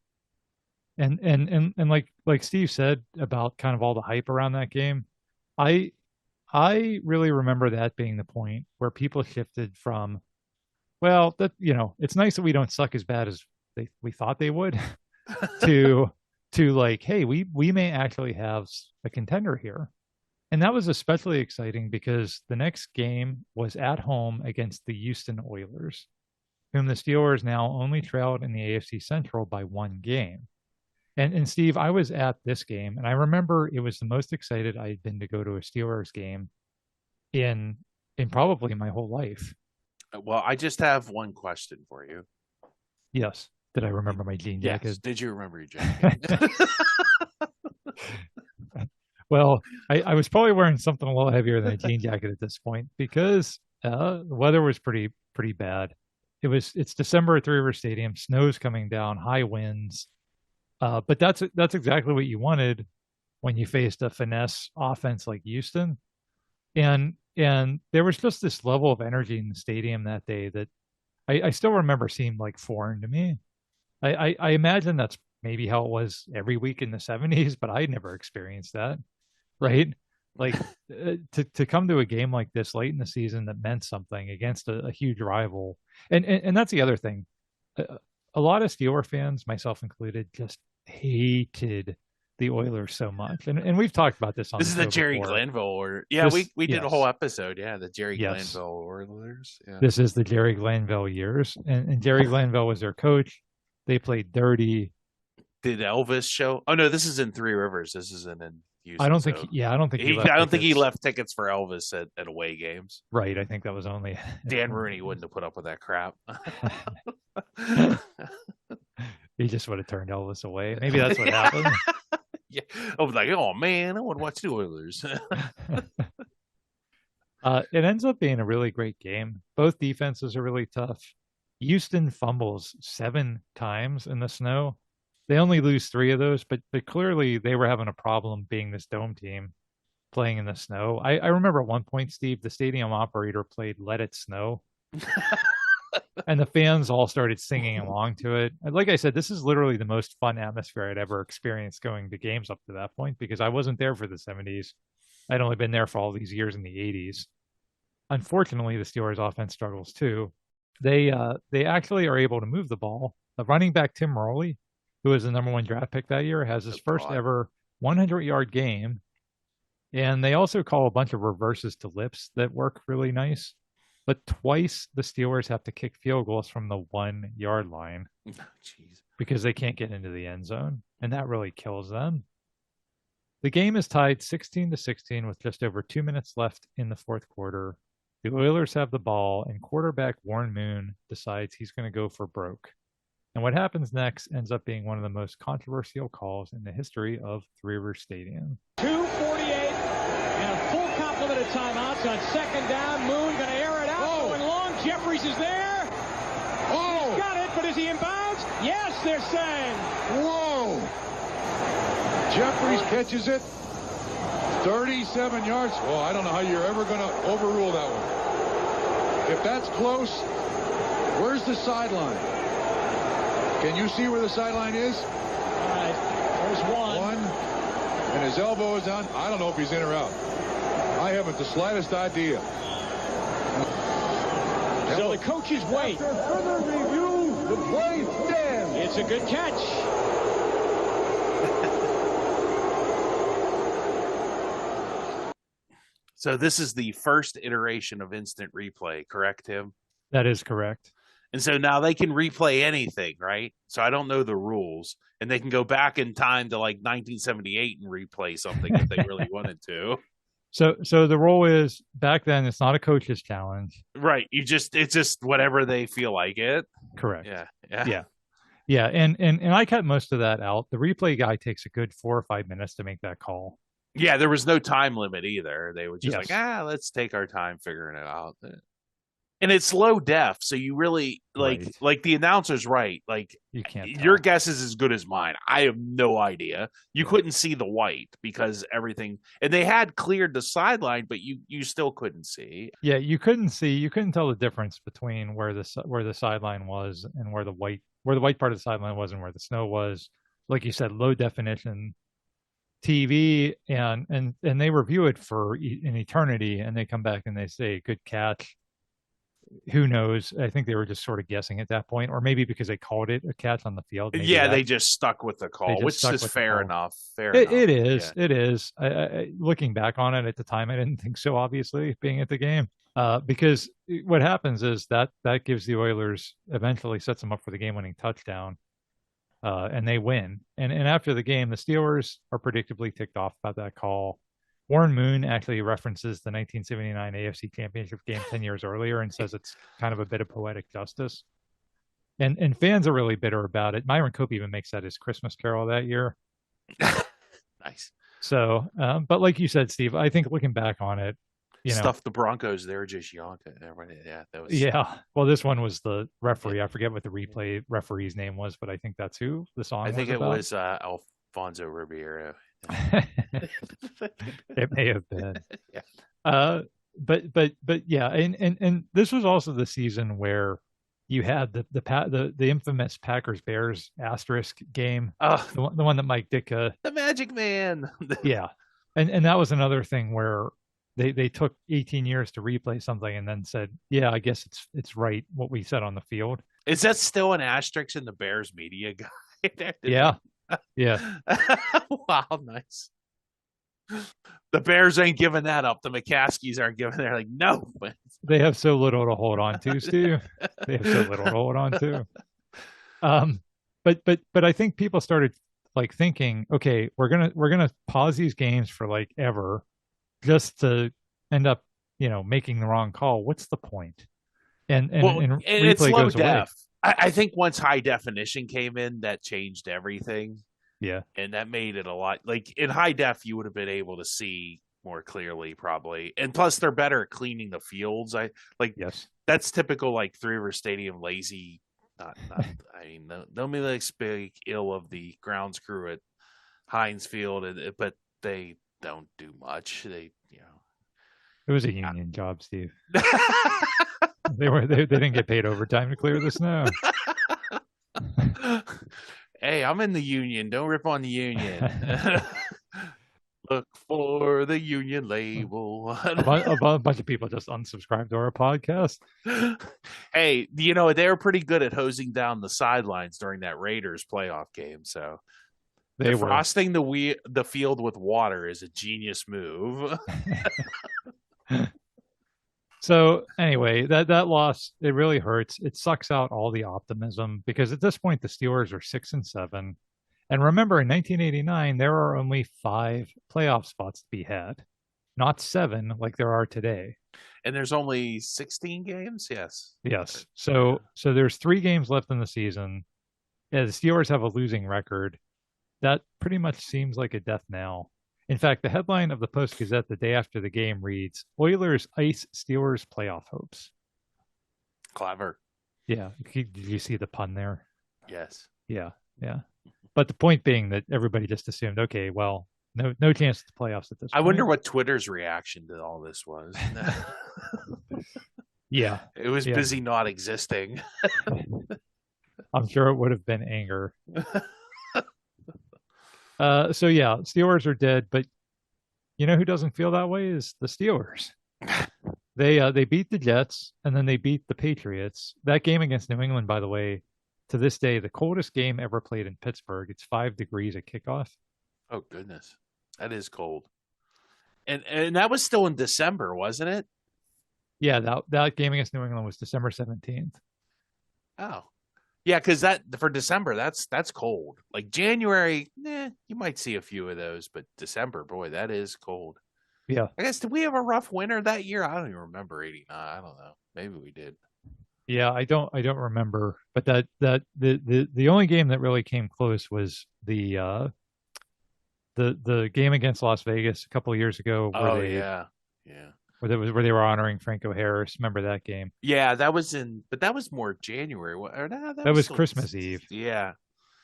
And like Steve said about kind of all the hype around that game, I I really remember that being the point where people shifted from, well, that it's nice that we don't suck as bad as we thought they would, to like, hey, we may actually have a contender here. And that was especially exciting because the next game was at home against the Houston Oilers, whom the Steelers now only trailed in the AFC Central by 1 game. And Steve, I was at this game, and I remember it was the most excited I had been to go to a Steelers game in probably my whole life. Well, I just have one question for you. Yes. Did I remember my jean jacket? Yes. Did you remember your jacket? Well, I was probably wearing something a little heavier than a jean jacket at this point because the weather was pretty bad. It's December at Three River Stadium, snow's coming down, high winds. But that's exactly what you wanted when you faced a finesse offense like Houston. And there was just this level of energy in the stadium that day that I still remember seemed like foreign to me. I imagine that's maybe how it was every week in the 70s, but I never experienced that. Right? Like to come to a game like this late in the season that meant something against a huge rival. And that's the other thing. A lot of Steeler fans, myself included, just hated the Oilers so much. And we've talked about this on This is the Jerry before. Glanville or we did a Yes. whole episode, the Jerry Yes. Glanville Oilers. Yeah. This is the Jerry Glanville years. And Jerry Glanville was their coach. They played dirty. Did Elvis show? Oh no, this is in Three Rivers. This isn't in Houston. I don't think he left tickets for Elvis at away games. Right. I think that was only Dan Rooney wouldn't have put up with that crap. He just would have turned Elvis away. Maybe that's what happened. Yeah. I was like, oh man, I want to watch the Oilers. It ends up being a really great game. Both defenses are really tough. Houston fumbles 7 times in the snow. They only lose 3 of those, but clearly they were having a problem being this dome team playing in the snow. I remember at one point, Steve, the stadium operator played Let It Snow. And the fans all started singing along to it. And like I said, this is literally the most fun atmosphere I'd ever experienced going to games up to that point because I wasn't there for the 70s. I'd only been there for all these years in the 80s. Unfortunately, the Steelers offense struggles too. They actually are able to move the ball. The running back Tim Morley, who was the #1 draft pick that year, has his first ever 100-yard game. And they also call a bunch of reverses to lips that work really nice. But twice the Steelers have to kick field goals from the 1-yard line because they can't get into the end zone. And that really kills them. The game is tied 16-16 with just over 2 minutes left in the fourth quarter. The Oilers have the ball, and quarterback Warren Moon decides he's going to go for broke. And what happens next ends up being one of the most controversial calls in the history of Three River Stadium. 2:48 and a full complement of timeouts on second down. Moon going to air it out. Going long. Jeffries is there. He's got it, but is he in bounds? Yes, they're saying. Whoa! Jeffries catches it. 37 yards. Well, I don't know how you're ever going to overrule that one. If that's close, where's the sideline? Can you see where the sideline is? All right, there's one. And his elbow is on. I don't know if he's in or out. I haven't the slightest idea. So the coaches wait. After further review, the play stands. It's a good catch. So this is the first iteration of instant replay, correct, Tim? That is correct. And so now they can replay anything, right? So I don't know the rules. And they can go back in time to like 1978 and replay something if they really wanted to. So the rule is back then it's not a coach's challenge. Right. It's just whatever they feel like it. Correct. Yeah. And I cut most of that out. The replay guy takes a good 4 or 5 minutes to make that call. Yeah, there was no time limit either. They were just like, Yes, let's take our time figuring it out. And it's low def, so you really right. like the announcer's right. Like You can't your tell. guess is as good as mine. I have no idea. You Yeah. couldn't see the white because everything, and they had cleared the sideline, but you still couldn't see. Yeah, you couldn't tell the difference between where the sideline was and where the white part of the sideline was and where the snow was. Like you said, low definition TV, and they review it for an eternity, and they come back and they say good catch. Who knows? I think they were just sort of guessing at that point, or maybe because they called it a catch on the field, maybe Yeah, that they just stuck with the they call, just which stuck is with the fair call. enough. Fair It, enough. it is. Yeah. It is. Looking back on it at the time, I didn't think so. Obviously, being at the game, because what happens is that gives the Oilers eventually sets them up for the game-winning touchdown, and they win. And after the game, the Steelers are predictably ticked off about that call. Warren Moon actually references the 1979 AFC Championship game 10 years earlier and says it's kind of a bit of poetic justice. And fans are really bitter about it. Myron Cope even makes that his Christmas carol that year. Nice. So, but like you said, Steve, I think looking back on it, Stuff the Broncos. They were just yonking. Yeah, that was. yeah. Well, this one was the referee. I forget what the replay referee's name was, but I think that's who the song I think was it about. was Alfonso Ribeiro. It may have been. Yeah. But yeah, and this was also the season where you had the infamous Packers Bears asterisk game, Oh, the one that Mike Ditka. the Magic Man. Yeah, and that was another thing where they took 18 years to replay something and then said, yeah, I guess it's right what we said on the field. Is that still an asterisk in the Bears media guide? Yeah, yeah. Wow, nice. The Bears ain't giving that up. The McCaskies aren't giving. They're like, no. They have so little to hold on to, Steve. They have so little to hold on to. But I think people started like thinking, okay, we're gonna pause these games for like ever, just to end up, making the wrong call. What's the point? And it's replay low goes away. def. I think once high definition came in, that changed everything. Yeah. And that made it a lot like in high def, you would have been able to see more clearly, probably. And plus, they're better at cleaning the fields. Yes. That's typical like Three River Stadium lazy. Not. I mean, no me like speak ill of the grounds crew at Heinz Field, but they don't do much. It was a union job, Steve. They didn't get paid overtime to clear the snow. Hey, I'm in the union. Don't rip on the union. Look for the union label. A bunch of people just unsubscribed to our podcast. Hey, they were pretty good at hosing down the sidelines during that Raiders playoff game. So defrosting the field with water is a genius move. So anyway, that loss, it really hurts. It sucks out all the optimism because at this point the Steelers are 6-7. And remember, in 1989, there are only 5 playoff spots to be had, not 7 like there are today. And there's only 16 games? Yes. Yes. So there's 3 games left in the season. Yeah, the Steelers have a losing record. That pretty much seems like a death knell. In fact, the headline of the Post-Gazette the day after the game reads, Oilers ice Steelers playoff hopes. Clever. Yeah. Did you see the pun there? Yes. Yeah. But the point being that everybody just assumed, okay, well, no chance at the playoffs at this point. I wonder what Twitter's reaction to all this was. Yeah. It was busy not existing. I'm sure it would have been anger. So yeah, Steelers are dead, but you know who doesn't feel that way is the Steelers. They beat the Jets and then they beat the Patriots. That game against New England, by the way, to this day, the coldest game ever played in Pittsburgh. It's 5 degrees at kickoff. Oh goodness, that is cold. And that was still in December, wasn't it? Yeah, that game against New England was December 17th. Oh. Yeah, because that for December, that's cold. Like January, you might see a few of those, but December, boy, that is cold. Yeah. I guess did we have a rough winter that year? I don't even remember 89. I don't know. Maybe we did. Yeah, I don't remember. But the only game that really came close was the The game against Las Vegas a couple of years ago Oh yeah. where they were honoring Franco Harris. Remember that game? Yeah, that was but that was more January. Or no, that That was was still, Christmas Eve. Yeah.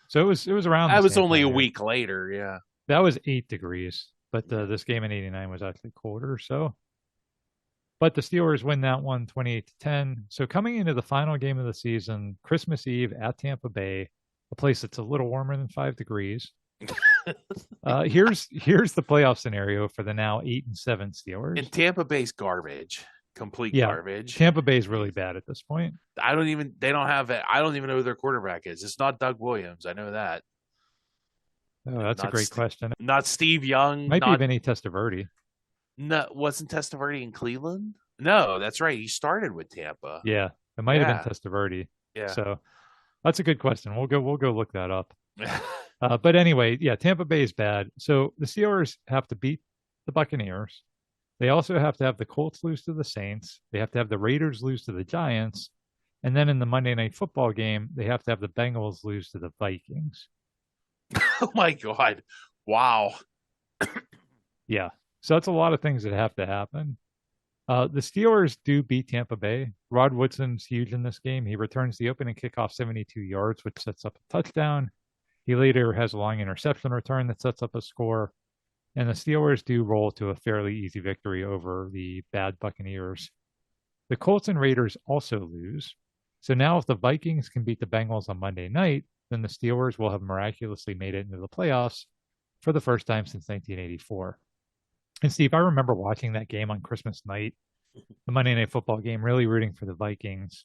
So it was around That the was same only a time. week later, yeah. That was 8 degrees, but this game in '89 was actually colder. So, but the Steelers win that one 28-10. So coming into the final game of the season, Christmas Eve at Tampa Bay, a place that's a little warmer than 5 degrees. Here's the playoff scenario for the now 8-7 Steelers. And Tampa Bay's garbage. Complete garbage. Tampa Bay's really bad at this point. They don't even know who their quarterback is. It's not Doug Williams. I know that. Oh, that's a great question. Not Steve Young. Might be Vinny Testaverde. No, wasn't Testaverde in Cleveland? No, that's right. He started with Tampa. Yeah, it might have been Testaverde. Yeah. So that's a good question. We'll go look that up. But anyway, yeah, Tampa Bay is bad. So the Steelers have to beat the Buccaneers. They also have to have the Colts lose to the Saints. They have to have the Raiders lose to the Giants. And then in the Monday Night Football game, they have to have the Bengals lose to the Vikings. Oh, my God. Wow. Yeah. So that's a lot of things that have to happen. The Steelers do beat Tampa Bay. Rod Woodson's huge in this game. He returns the opening kickoff 72 yards, which sets up a touchdown. He later has a long interception return that sets up a score. And the Steelers do roll to a fairly easy victory over the bad Buccaneers. The Colts and Raiders also lose. So now if the Vikings can beat the Bengals on Monday night, then the Steelers will have miraculously made it into the playoffs for the first time since 1984. And Steve, I remember watching that game on Christmas night, the Monday Night Football game, really rooting for the Vikings.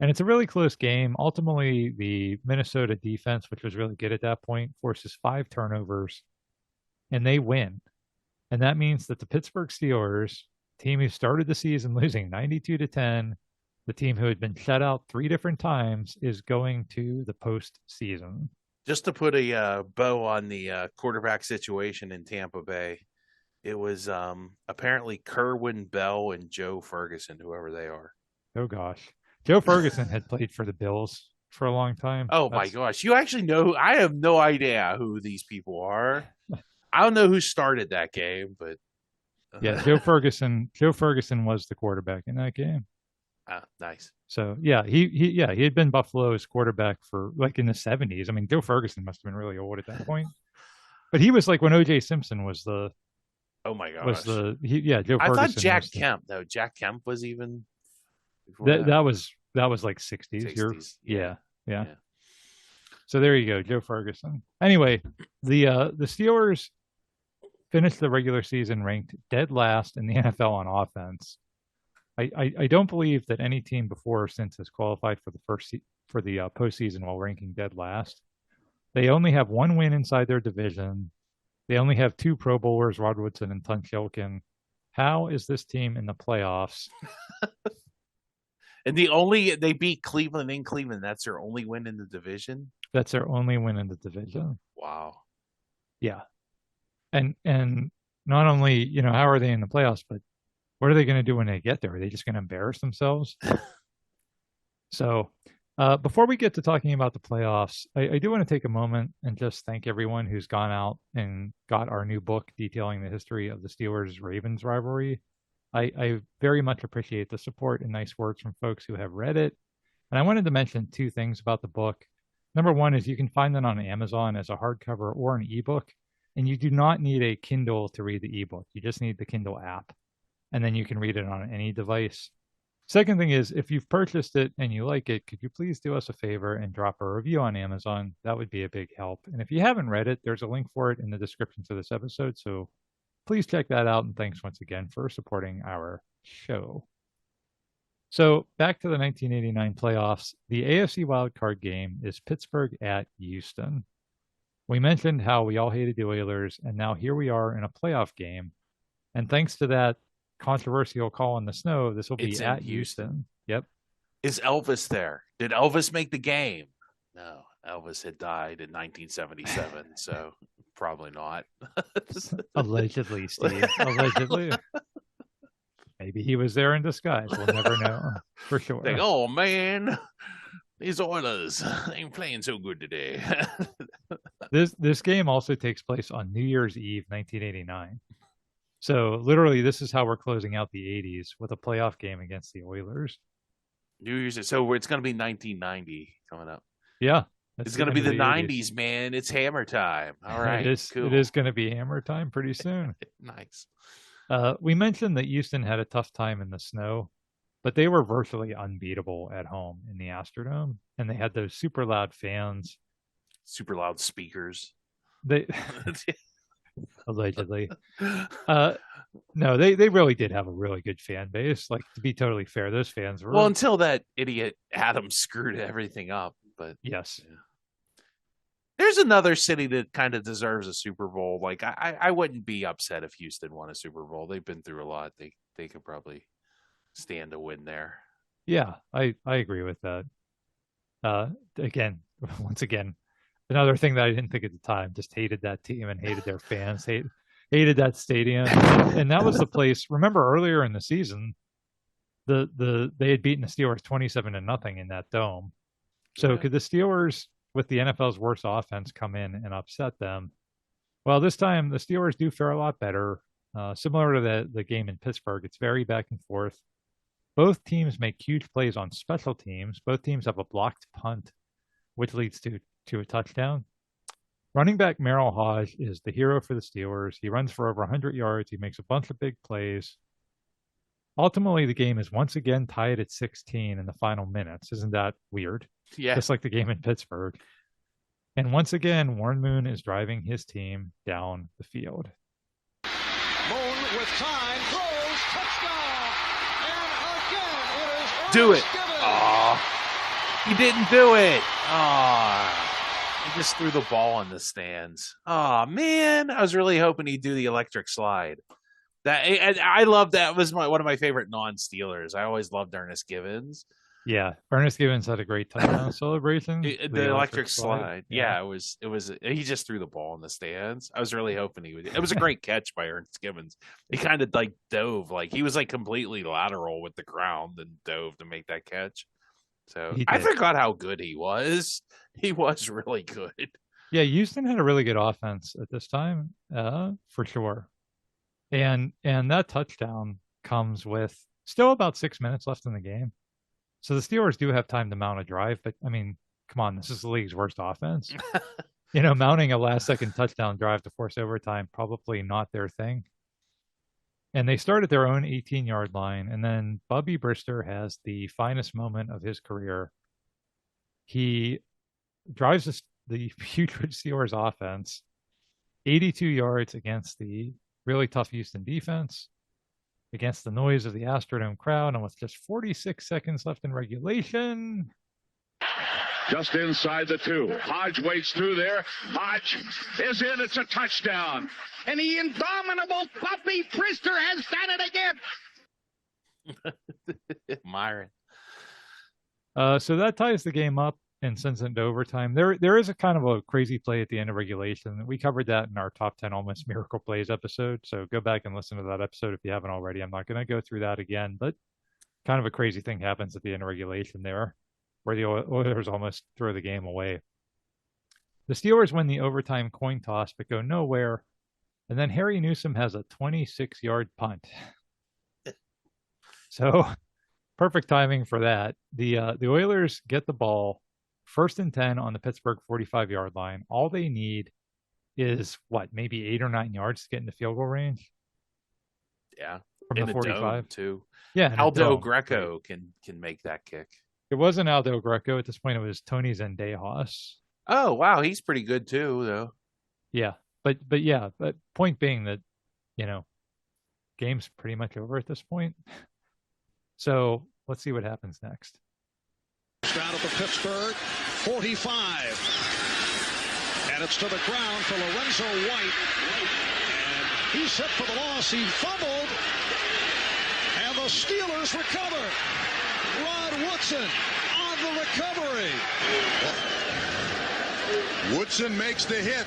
And it's a really close game. Ultimately, the Minnesota defense, which was really good at that point, forces 5 turnovers, and they win. And that means that the Pittsburgh Steelers, team who started the season losing 92-10, the team who had been shut out 3 different times, is going to the postseason. Just to put a bow on the quarterback situation in Tampa Bay, it was apparently Kerwin Bell and Joe Ferguson, whoever they are. Oh, gosh. Joe Ferguson had played for the Bills for a long time. Oh, my gosh. You actually know? I have no idea who these people are. I don't know who started that game, but... Yeah, Joe Ferguson was the quarterback in that game. Nice. So, yeah, he had been Buffalo's quarterback for, like, in the 70s. I mean, Joe Ferguson must have been really old at that point. But he was like when O.J. Simpson was the... Oh my gosh! Joe Ferguson. I thought Jack Kemp though. Jack Kemp was even. That was like 60s. Yeah. So there you go, Joe Ferguson. Anyway, the Steelers finished the regular season ranked dead last in the NFL on offense. I don't believe that any team before or since has qualified for the postseason while ranking dead last. They only have 1 win inside their division. They only have 2 Pro Bowlers, Rod Woodson and Tunch Ilkin. How is this team in the playoffs? And they beat Cleveland in Cleveland. That's their only win in the division? That's their only win in the division. Wow. Yeah. And not only, how are they in the playoffs, but what are they going to do when they get there? Are they just going to embarrass themselves? So before we get to talking about the playoffs, I do want to take a moment and just thank everyone who's gone out and got our new book detailing the history of the Steelers-Ravens rivalry. I very much appreciate the support and nice words from folks who have read it. And I wanted to mention 2 things about the book. Number 1 is you can find it on Amazon as a hardcover or an ebook, and you do not need a Kindle to read the ebook. You just need the Kindle app, and then you can read it on any device. Second thing is, if you've purchased it and you like it, could you please do us a favor and drop a review on Amazon? That would be a big help. And if you haven't read it, there's a link for it in the description to this episode. So please check that out. And thanks once again for supporting our show. So back to the 1989 playoffs. The AFC wildcard game is Pittsburgh at Houston. We mentioned how we all hated the Oilers, and now here we are in a playoff game. And thanks to that controversial call in the snow, this will be at Houston. Yep. Is Elvis there? Did Elvis make the game? No, Elvis had died in 1977, so probably not. Allegedly, Steve. Allegedly. Maybe he was there in disguise. We'll never know for sure. Like, oh man, these Oilers ain't playing so good today. This game also takes place on New Year's Eve, 1989. So literally, this is how we're closing out the 80s with a playoff game against the Oilers. New Year's. So it's going to be 1990 coming up. Yeah, It's going to be the 90s, man. It's hammer time. All right, cool. It is going to be hammer time pretty soon. Nice. We mentioned that Houston had a tough time in the snow, but they were virtually unbeatable at home in the Astrodome, and they had those super loud fans, super loud speakers. They allegedly. No, they really did have a really good fan base. Like, to be totally fair, those fans were until that idiot Adam screwed everything up. But yes. Yeah. There's another city that kind of deserves a Super Bowl. Like, I wouldn't be upset if Houston won a Super Bowl. They've been through a lot. They could probably stand to win there. Yeah, I agree with that. Once again, another thing that I didn't think at the time, just hated that team and hated their fans, hated that stadium. And that was the place. Remember earlier in the season, they had beaten the Steelers 27-0 in that dome. So could the Steelers, with the NFL's worst offense, come in and upset them? Well, this time the Steelers do fare a lot better. Similar to the game in Pittsburgh, it's very back and forth. Both teams make huge plays on special teams. Both teams have a blocked punt, which leads to a touchdown. Running back Merrill Hodge is the hero for the Steelers. He runs for over 100 yards. He makes a bunch of big plays. Ultimately, the game is once again tied at 16 in the final minutes. Isn't that weird? Yeah. Just like the game in Pittsburgh. And once again, Warren Moon is driving his team down the field. Moon with time, throws, touchdown. And again, it is do it. Oh, he didn't do it. Oh, he just threw the ball in the stands. Oh, man. I was really hoping he'd do the electric slide. I love that. Was one of my favorite non-Steelers. I always loved Ernest Givens. Yeah, Ernest Givens had a great touchdown celebration. The electric slide. Yeah, it was. He just threw the ball in the stands. I was really hoping he would. It was a great catch by Ernest Givens. He kind of like dove, like he was like completely lateral with the ground and dove to make that catch. So I forgot how good he was. He was really good. Yeah, Houston had a really good offense at this time, for sure. And that touchdown comes with still about 6 minutes left in the game. So the Steelers do have time to mount a drive, but I mean, come on, this is the league's worst offense. Mounting a last-second touchdown drive to force overtime, probably not their thing. And they start at their own 18-yard line, and then Bubby Brister has the finest moment of his career. He drives the putrid Steelers offense 82 yards against the really tough Houston defense, against the noise of the Astrodome crowd, and with just 46 seconds left in regulation. Just inside the 2. Hodge waits through there. Hodge is in. It's a touchdown. And the indomitable Bubby Brister has done it again. Myron. So that ties the game up and sends it into overtime. There is a kind of a crazy play at the end of regulation. We covered that in our top 10 almost miracle plays episode. So go back and listen to that episode if you haven't already. I'm not going to go through that again, but kind of a crazy thing happens at the end of regulation there, where the Oilers almost throw the game away. The Steelers win the overtime coin toss, but go nowhere. And then Harry Newsom has a 26-yard punt. So perfect timing for that. The Oilers get the ball 1st and 10 on the Pittsburgh 45-yard line. All they need is maybe 8 or 9 yards to get into field goal range. Yeah, from the 45 too. Yeah, Aldo Greco can make that kick. It wasn't Aldo Greco at this point. It was Tony Zendejas. Oh wow, he's pretty good too, though. Yeah, but point being that game's pretty much over at this point. So let's see what happens next. Down at the Pittsburgh 45. And it's to the ground for Lorenzo White. And he's hit for the loss. He fumbled. And the Steelers recover. Rod Woodson on the recovery. Woodson makes the hit.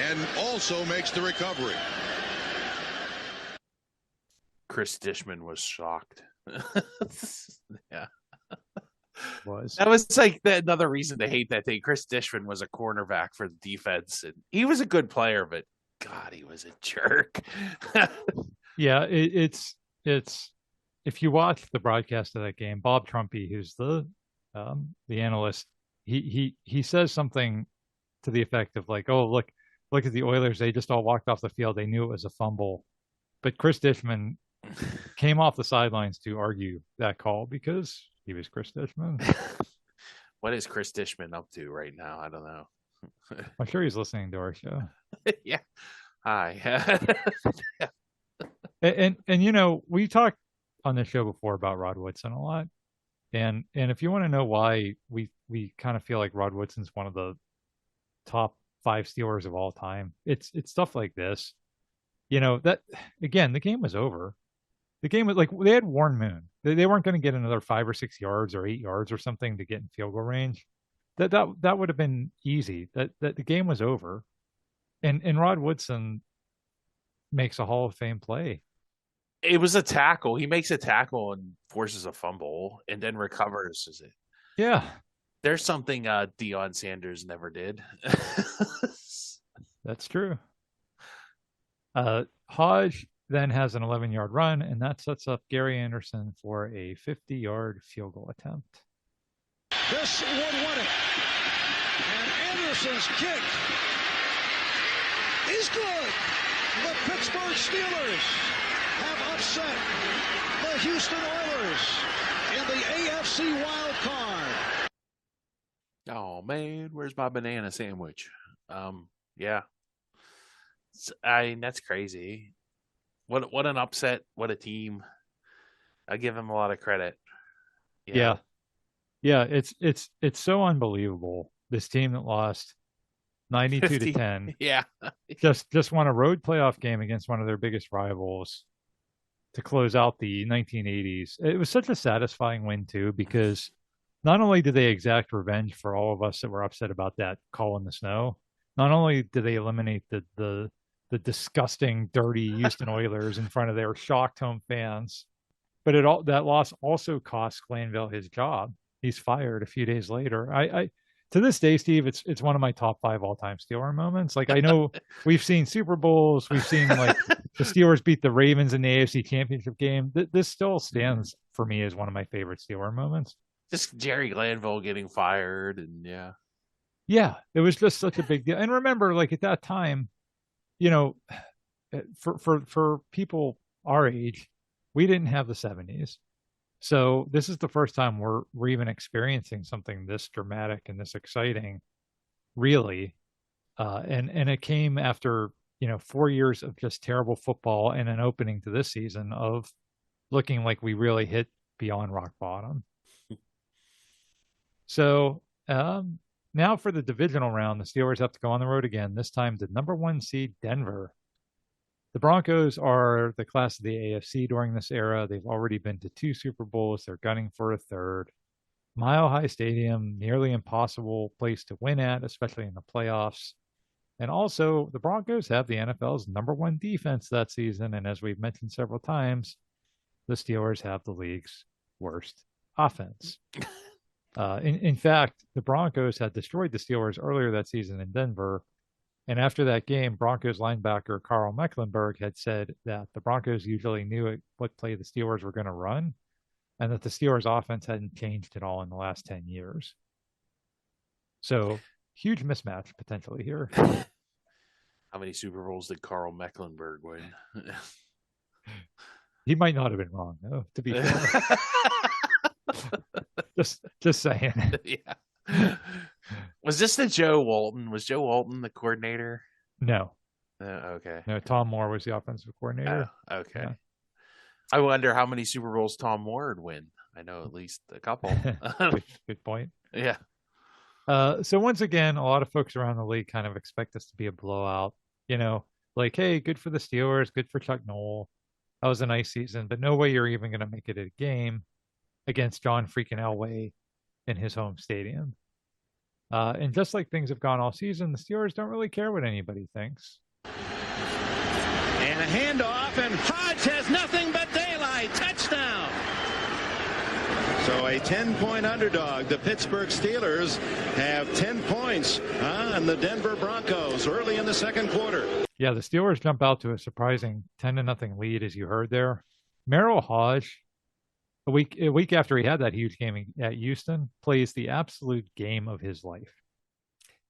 And also makes the recovery. Chris Dishman was shocked. Yeah. Was. That was like another reason to hate that thing. Chris Dishman was a cornerback for the defense, and he was a good player, but God, he was a jerk. Yeah, it's if you watch the broadcast of that game, Bob Trumpy, who's the analyst, he says something to the effect of like, "Oh, look at the Oilers. They just all walked off the field. They knew it was a fumble." But Chris Dishman came off the sidelines to argue that call because he was Chris Dishman. What is Chris Dishman up to right now? I don't know. I'm sure he's listening to our show. Yeah. Hi. And we talked on the show before about Rod Woodson a lot. And if you want to know why we kind of feel like Rod Woodson's one of the top 5 Steelers of all time, it's stuff like this. That again, the game was over. The game was like they had Warren Moon. They weren't going to get another 5 or 6 yards or 8 yards or something to get in field goal range. That would have been easy. That the game was over. And Rod Woodson makes a Hall of Fame play. It was a tackle. He makes a tackle and forces a fumble and then recovers. Is it? Yeah. There's something Deion Sanders never did. That's true. Hodge then has an 11-yard run, and that sets up Gary Anderson for a 50-yard field goal attempt. This would win it. And Anderson's kick is good. The Pittsburgh Steelers have upset the Houston Oilers in the AFC wild card. Oh man, where's my banana sandwich? Yeah. That's crazy. What an upset, what a team. I give him a lot of credit. Yeah. Yeah, it's so unbelievable. This team that lost 92 to 10. Yeah. just won a road playoff game against one of their biggest rivals to close out the 1980s. It was such a satisfying win too, because not only did they exact revenge for all of us that were upset about that call in the snow, not only did they eliminate the disgusting, dirty Houston Oilers in front of their shocked home fans, but that loss also cost Glanville his job. He's fired a few days later. I to this day, Steve, it's one of my top 5 all-time Steeler moments. Like, I know we've seen Super Bowls, we've seen like the Steelers beat the Ravens in the AFC Championship game. This still stands for me as one of my favorite Steeler moments. Just Jerry Glanville getting fired, and yeah, it was just such a big deal. And remember, like at that time, for people our age, we didn't have the 70s. So this is the first time we're even experiencing something this dramatic and this exciting, really. And it came after 4 years of just terrible football and an opening to this season of looking like we really hit beyond rock bottom. So now for the divisional round, the Steelers have to go on the road again, this time to number 1 seed Denver. The Broncos are the class of the AFC during this era. They've already been to 2 Super Bowls. They're gunning for a 3rd. Mile High Stadium, nearly impossible place to win at, especially in the playoffs. And also, the Broncos have the NFL's number 1 defense that season. And as we've mentioned several times, the Steelers have the league's worst offense. In fact, the Broncos had destroyed the Steelers earlier that season in Denver. And after that game, Broncos linebacker Carl Mecklenburg had said that the Broncos usually knew what play the Steelers were going to run, and that the Steelers' offense hadn't changed at all in the last 10 years. So, huge mismatch potentially here. How many Super Bowls did Carl Mecklenburg win? He might not have been wrong, though, to be fair. just saying. Yeah. Was this the Joe Walton? Was Joe Walton the coordinator? No. Okay. No, Tom Moore was the offensive coordinator. Okay. Yeah. I wonder how many Super Bowls Tom Moore would win. I know at least a couple. Good point. Yeah. So once again, a lot of folks around the league kind of expect this to be a blowout. Like, hey, good for the Steelers, good for Chuck Noll. That was a nice season, but no way you're even going to make it a game against John freaking Elway in his home stadium. And just like things have gone all season, the Steelers don't really care what anybody thinks. And a handoff, and Hodge has nothing but daylight. Touchdown. So So a 10-point underdog. The Pittsburgh Steelers have 10 points on the Denver Broncos early in the second quarter. Yeah, the Steelers jump out to a surprising 10-0 lead, as you heard there. Merrill Hodge, a week after he had that huge game at Houston, plays the absolute game of his life.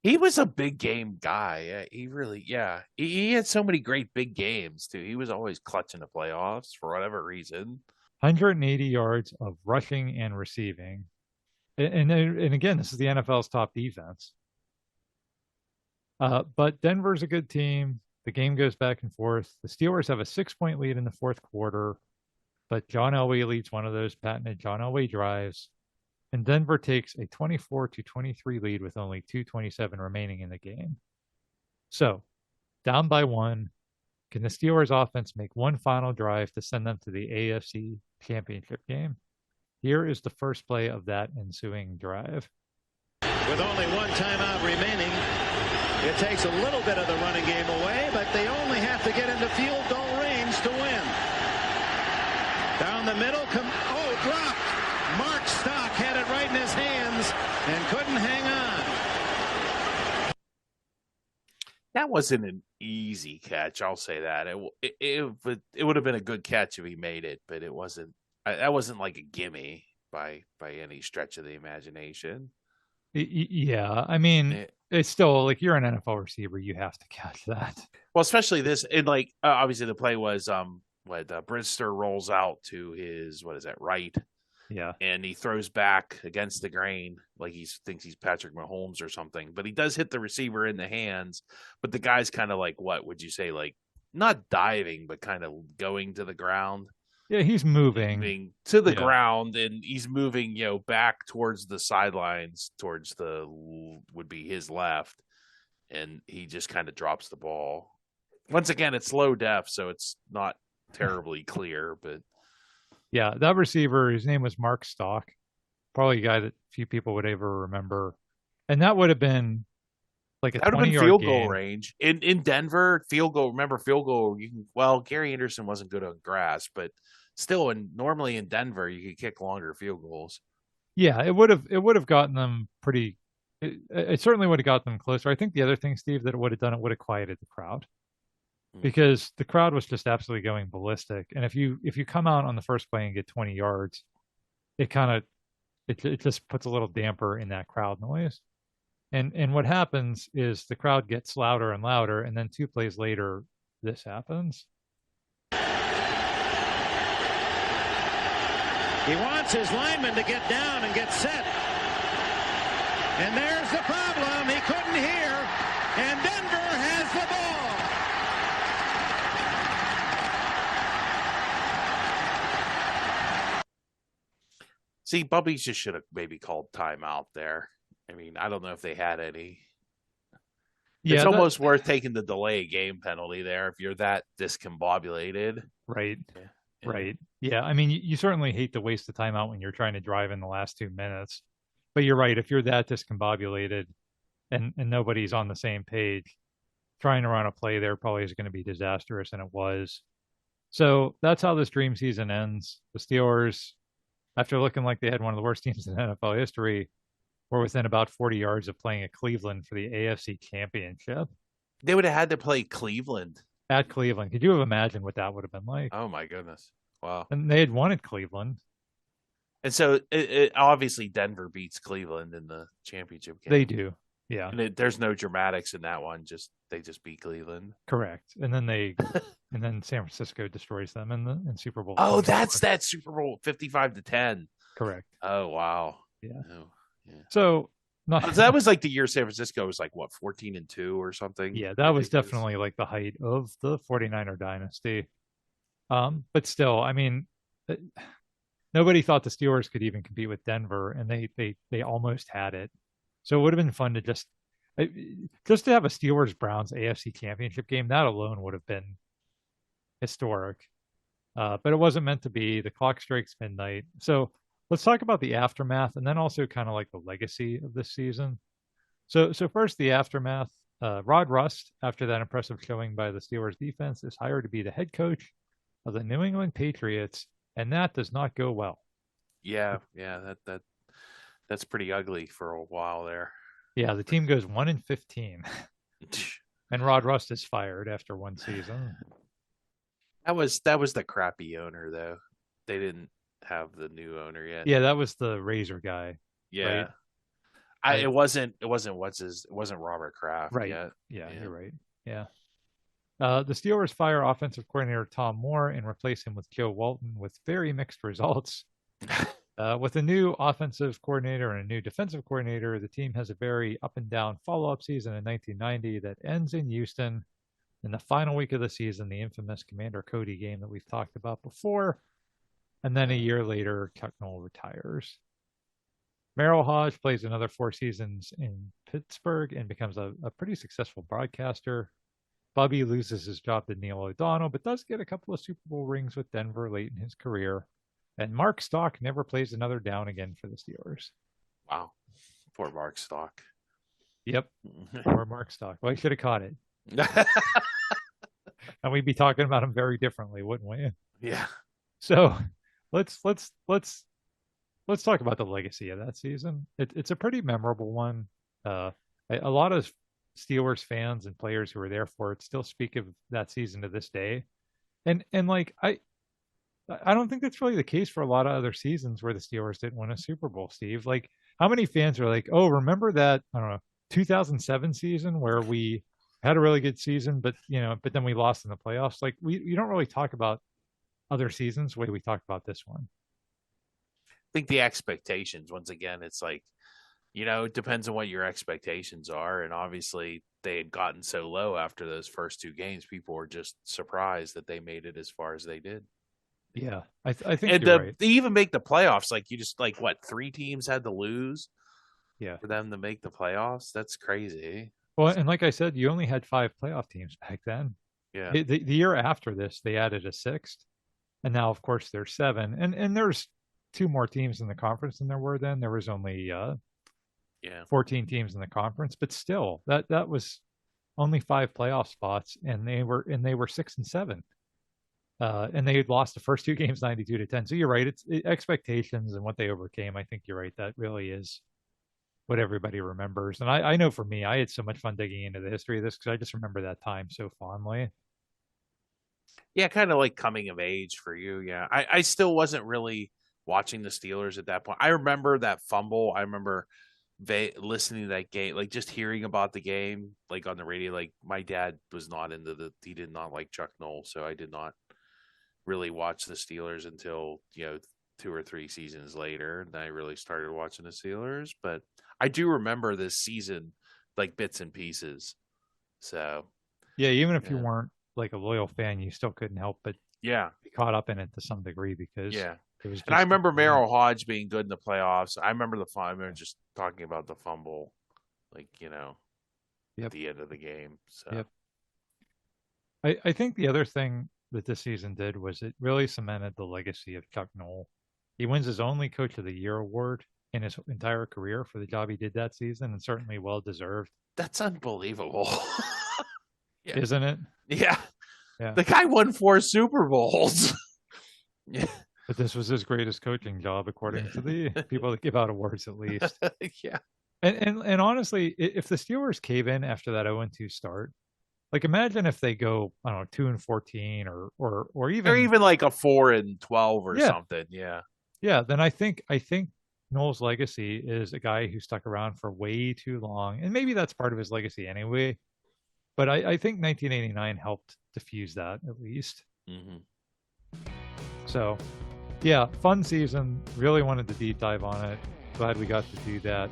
He was a big game guy. He really, yeah. He had so many great big games, too. He was always clutching the playoffs for whatever reason. 180 yards of rushing and receiving. And again, this is the NFL's top defense. But Denver's a good team. The game goes back and forth. The Steelers have a 6-point lead in the fourth quarter, but John Elway leads one of those patented John Elway drives. And Denver takes a 24-23 lead with only 2:27 remaining in the game. So, down by one, can the Steelers offense make one final drive to send them to the AFC Championship game? Here is the first play of that ensuing drive. With only one timeout remaining, it takes a little bit of the running game away, but they only have to get into field goal range to win. Down the middle, dropped. Mark Stock had it right in his hands and couldn't hang on. That wasn't an easy catch, I'll say that. It would have been a good catch if he made it, but it wasn't. That wasn't like a gimme by any stretch of the imagination. Yeah, I mean, it's still like you're an NFL receiver, you have to catch that. Well, especially this, and like obviously the play was Brister rolls out to his right. Yeah. And he throws back against the grain like he thinks he's Patrick Mahomes or something. But he does hit the receiver in the hands. But the guy's kind of like, what would you say? Like, not diving, but kind of going to the ground. Yeah, he's moving to the ground, and he's moving, back towards the sidelines, towards would be his left. And he just kind of drops the ball. Once again, it's low def, so it's not terribly clear, but. Yeah, that receiver, his name was Mark Stock, probably a guy that few people would ever remember. And that would have been like a 20-yard field game. Goal range. In Denver, field goal, Gary Anderson wasn't good on grass, but still, normally in Denver, you could kick longer field goals. Yeah, it would have gotten them pretty it certainly would have got them closer. I think the other thing, Steve, that it would have done, it would have quieted the crowd. Because the crowd was just absolutely going ballistic. And if you come out on the first play and get 20 yards, it just puts a little damper in that crowd noise. And what happens is the crowd gets louder and louder, and then 2 plays later, this happens. He wants his lineman to get down and get set. And there's the problem. He couldn't hear, and Denver has the ball. See, Bubbies just should have maybe called timeout there. I mean, I don't know if they had any. Yeah, it's almost worth taking the delay game penalty there if you're that discombobulated. Right. Yeah. Right. Yeah. I mean, you certainly hate to waste the timeout when you're trying to drive in the last 2 minutes. But you're right. If you're that discombobulated and nobody's on the same page, trying to run a play there probably is going to be disastrous, and it was. So that's how this dream season ends. The Steelers, after looking like they had one of the worst teams in NFL history, were within about 40 yards of playing at Cleveland for the AFC Championship. They would have had to play Cleveland. At Cleveland. Could you have imagined what that would have been like? Oh, my goodness. Wow. And they had won at Cleveland. And so, it obviously, Denver beats Cleveland in the championship game. They do, yeah. And there's no dramatics in that one. They just beat Cleveland. Correct. And then and then San Francisco destroys them in Super Bowl. Oh, that's that Super Bowl 55-10. Correct. Oh, wow. Yeah. Oh, yeah. So that was like the year San Francisco was like, what, 14-2 or something? Yeah, that was definitely like the height of the 49er dynasty. But still, I mean, nobody thought the Steelers could even compete with Denver, and they almost had it. So it would have been fun to just to have a Steelers-Browns AFC Championship game. That alone would have been historic. But it wasn't meant to be. The clock strikes midnight. So let's talk about the aftermath, and then also kind of like the legacy of this season. So first, the aftermath. Rod Rust, after that impressive showing by the Steelers defense, is hired to be the head coach of the New England Patriots, and that does not go well. Yeah, that's pretty ugly for a while there. Yeah, the team goes 1-15, and Rod Rust is fired after one season. That was the crappy owner though. They didn't have the new owner yet. Yeah, that was the Razor guy. Yeah. Right? It wasn't Robert Kraft Right. yet. Yeah, you're right. Yeah. The Steelers fire offensive coordinator Tom Moore and replace him with Joe Walton with very mixed results. With a new offensive coordinator and a new defensive coordinator, the team has a very up and down follow-up season in 1990 that ends in Houston in the final week of the season, the infamous Commander Cody game that we've talked about before. And then a year later, Chuck Noll retires. Merrill Hodge plays another 4 seasons in Pittsburgh and becomes a pretty successful broadcaster. Bubby loses his job to Neil O'Donnell, but does get a couple of Super Bowl rings with Denver late in his career. And Mark Stock never plays another down again for the Steelers. Wow. Poor Mark Stock. Yep. Poor Mark Stock. Well, he should have caught it. And we'd be talking about him very differently, wouldn't we? Yeah. So let's talk about the legacy of that season. It's a pretty memorable one. A lot of Steelers fans and players who were there for it still speak of that season to this day. And like I don't think that's really the case for a lot of other seasons where the Steelers didn't win a Super Bowl, Steve. Like, how many fans are like, oh, remember that, I don't know, 2007 season where we had a really good season, but then we lost in the playoffs? Like, we don't really talk about other seasons the way we talk about this one. I think the expectations, once again, it's like, it depends on what your expectations are. And obviously they had gotten so low after those first 2 games. People were just surprised that they made it as far as they did. Yeah, I think and you're right. They even make the playoffs. Like, you just, like, what, 3 teams had to lose for them to make the playoffs? That's crazy. Well, and like I said, you only had 5 playoff teams back then. Yeah. The year after this, they added a 6th. And now, of course, there's 7. And there's 2 more teams in the conference than there were then. There was only 14 teams in the conference. But still, that was only 5 playoff spots. And they were 6 and 7. And they had lost the first 2 games 92-10. So you're right. It's expectations and what they overcame. I think you're right. That really is what everybody remembers. And I know for me, I had so much fun digging into the history of this because I just remember that time so fondly. Yeah, kind of like coming of age for you. Yeah. I still wasn't really watching the Steelers at that point. I remember that fumble. I remember listening to that game, like just hearing about the game, like on the radio. Like, my dad was not he did not like Chuck Noll, so I did not really watch the Steelers until 2 or 3 seasons later, and I really started watching the Steelers. But I do remember this season, like, bits and pieces. So yeah, even if you weren't like a loyal fan, you still couldn't help but be caught up in it to some degree because it was. And I remember Merrill Hodge being good in the playoffs. I remember I remember just talking about the fumble, like, at the end of the game. So I think the other thing that this season did was it really cemented the legacy of Chuck Noll. He wins his only Coach of the Year award in his entire career for the job he did that season, and certainly well deserved. That's unbelievable. Isn't it? Yeah. The guy won 4 Super Bowls. But this was his greatest coaching job, according to the people that give out awards, at least. Yeah. And honestly, if the Steelers cave in after that 0-2 start, like, imagine if they go, I don't know, 2-14 or even like a 4-12 or something. Yeah. Yeah. Then I think Noll's legacy is a guy who stuck around for way too long, and maybe that's part of his legacy anyway. But I think 1989 helped diffuse that, at least. Mm-hmm. So, yeah, fun season. Really wanted to deep dive on it. Glad we got to do that.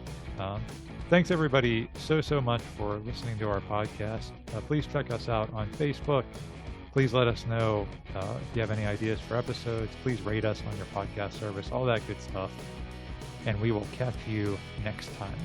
Thanks, everybody, so much for listening to our podcast. Please check us out on Facebook. Please let us know if you have any ideas for episodes. Please rate us on your podcast service, all that good stuff. And we will catch you next time.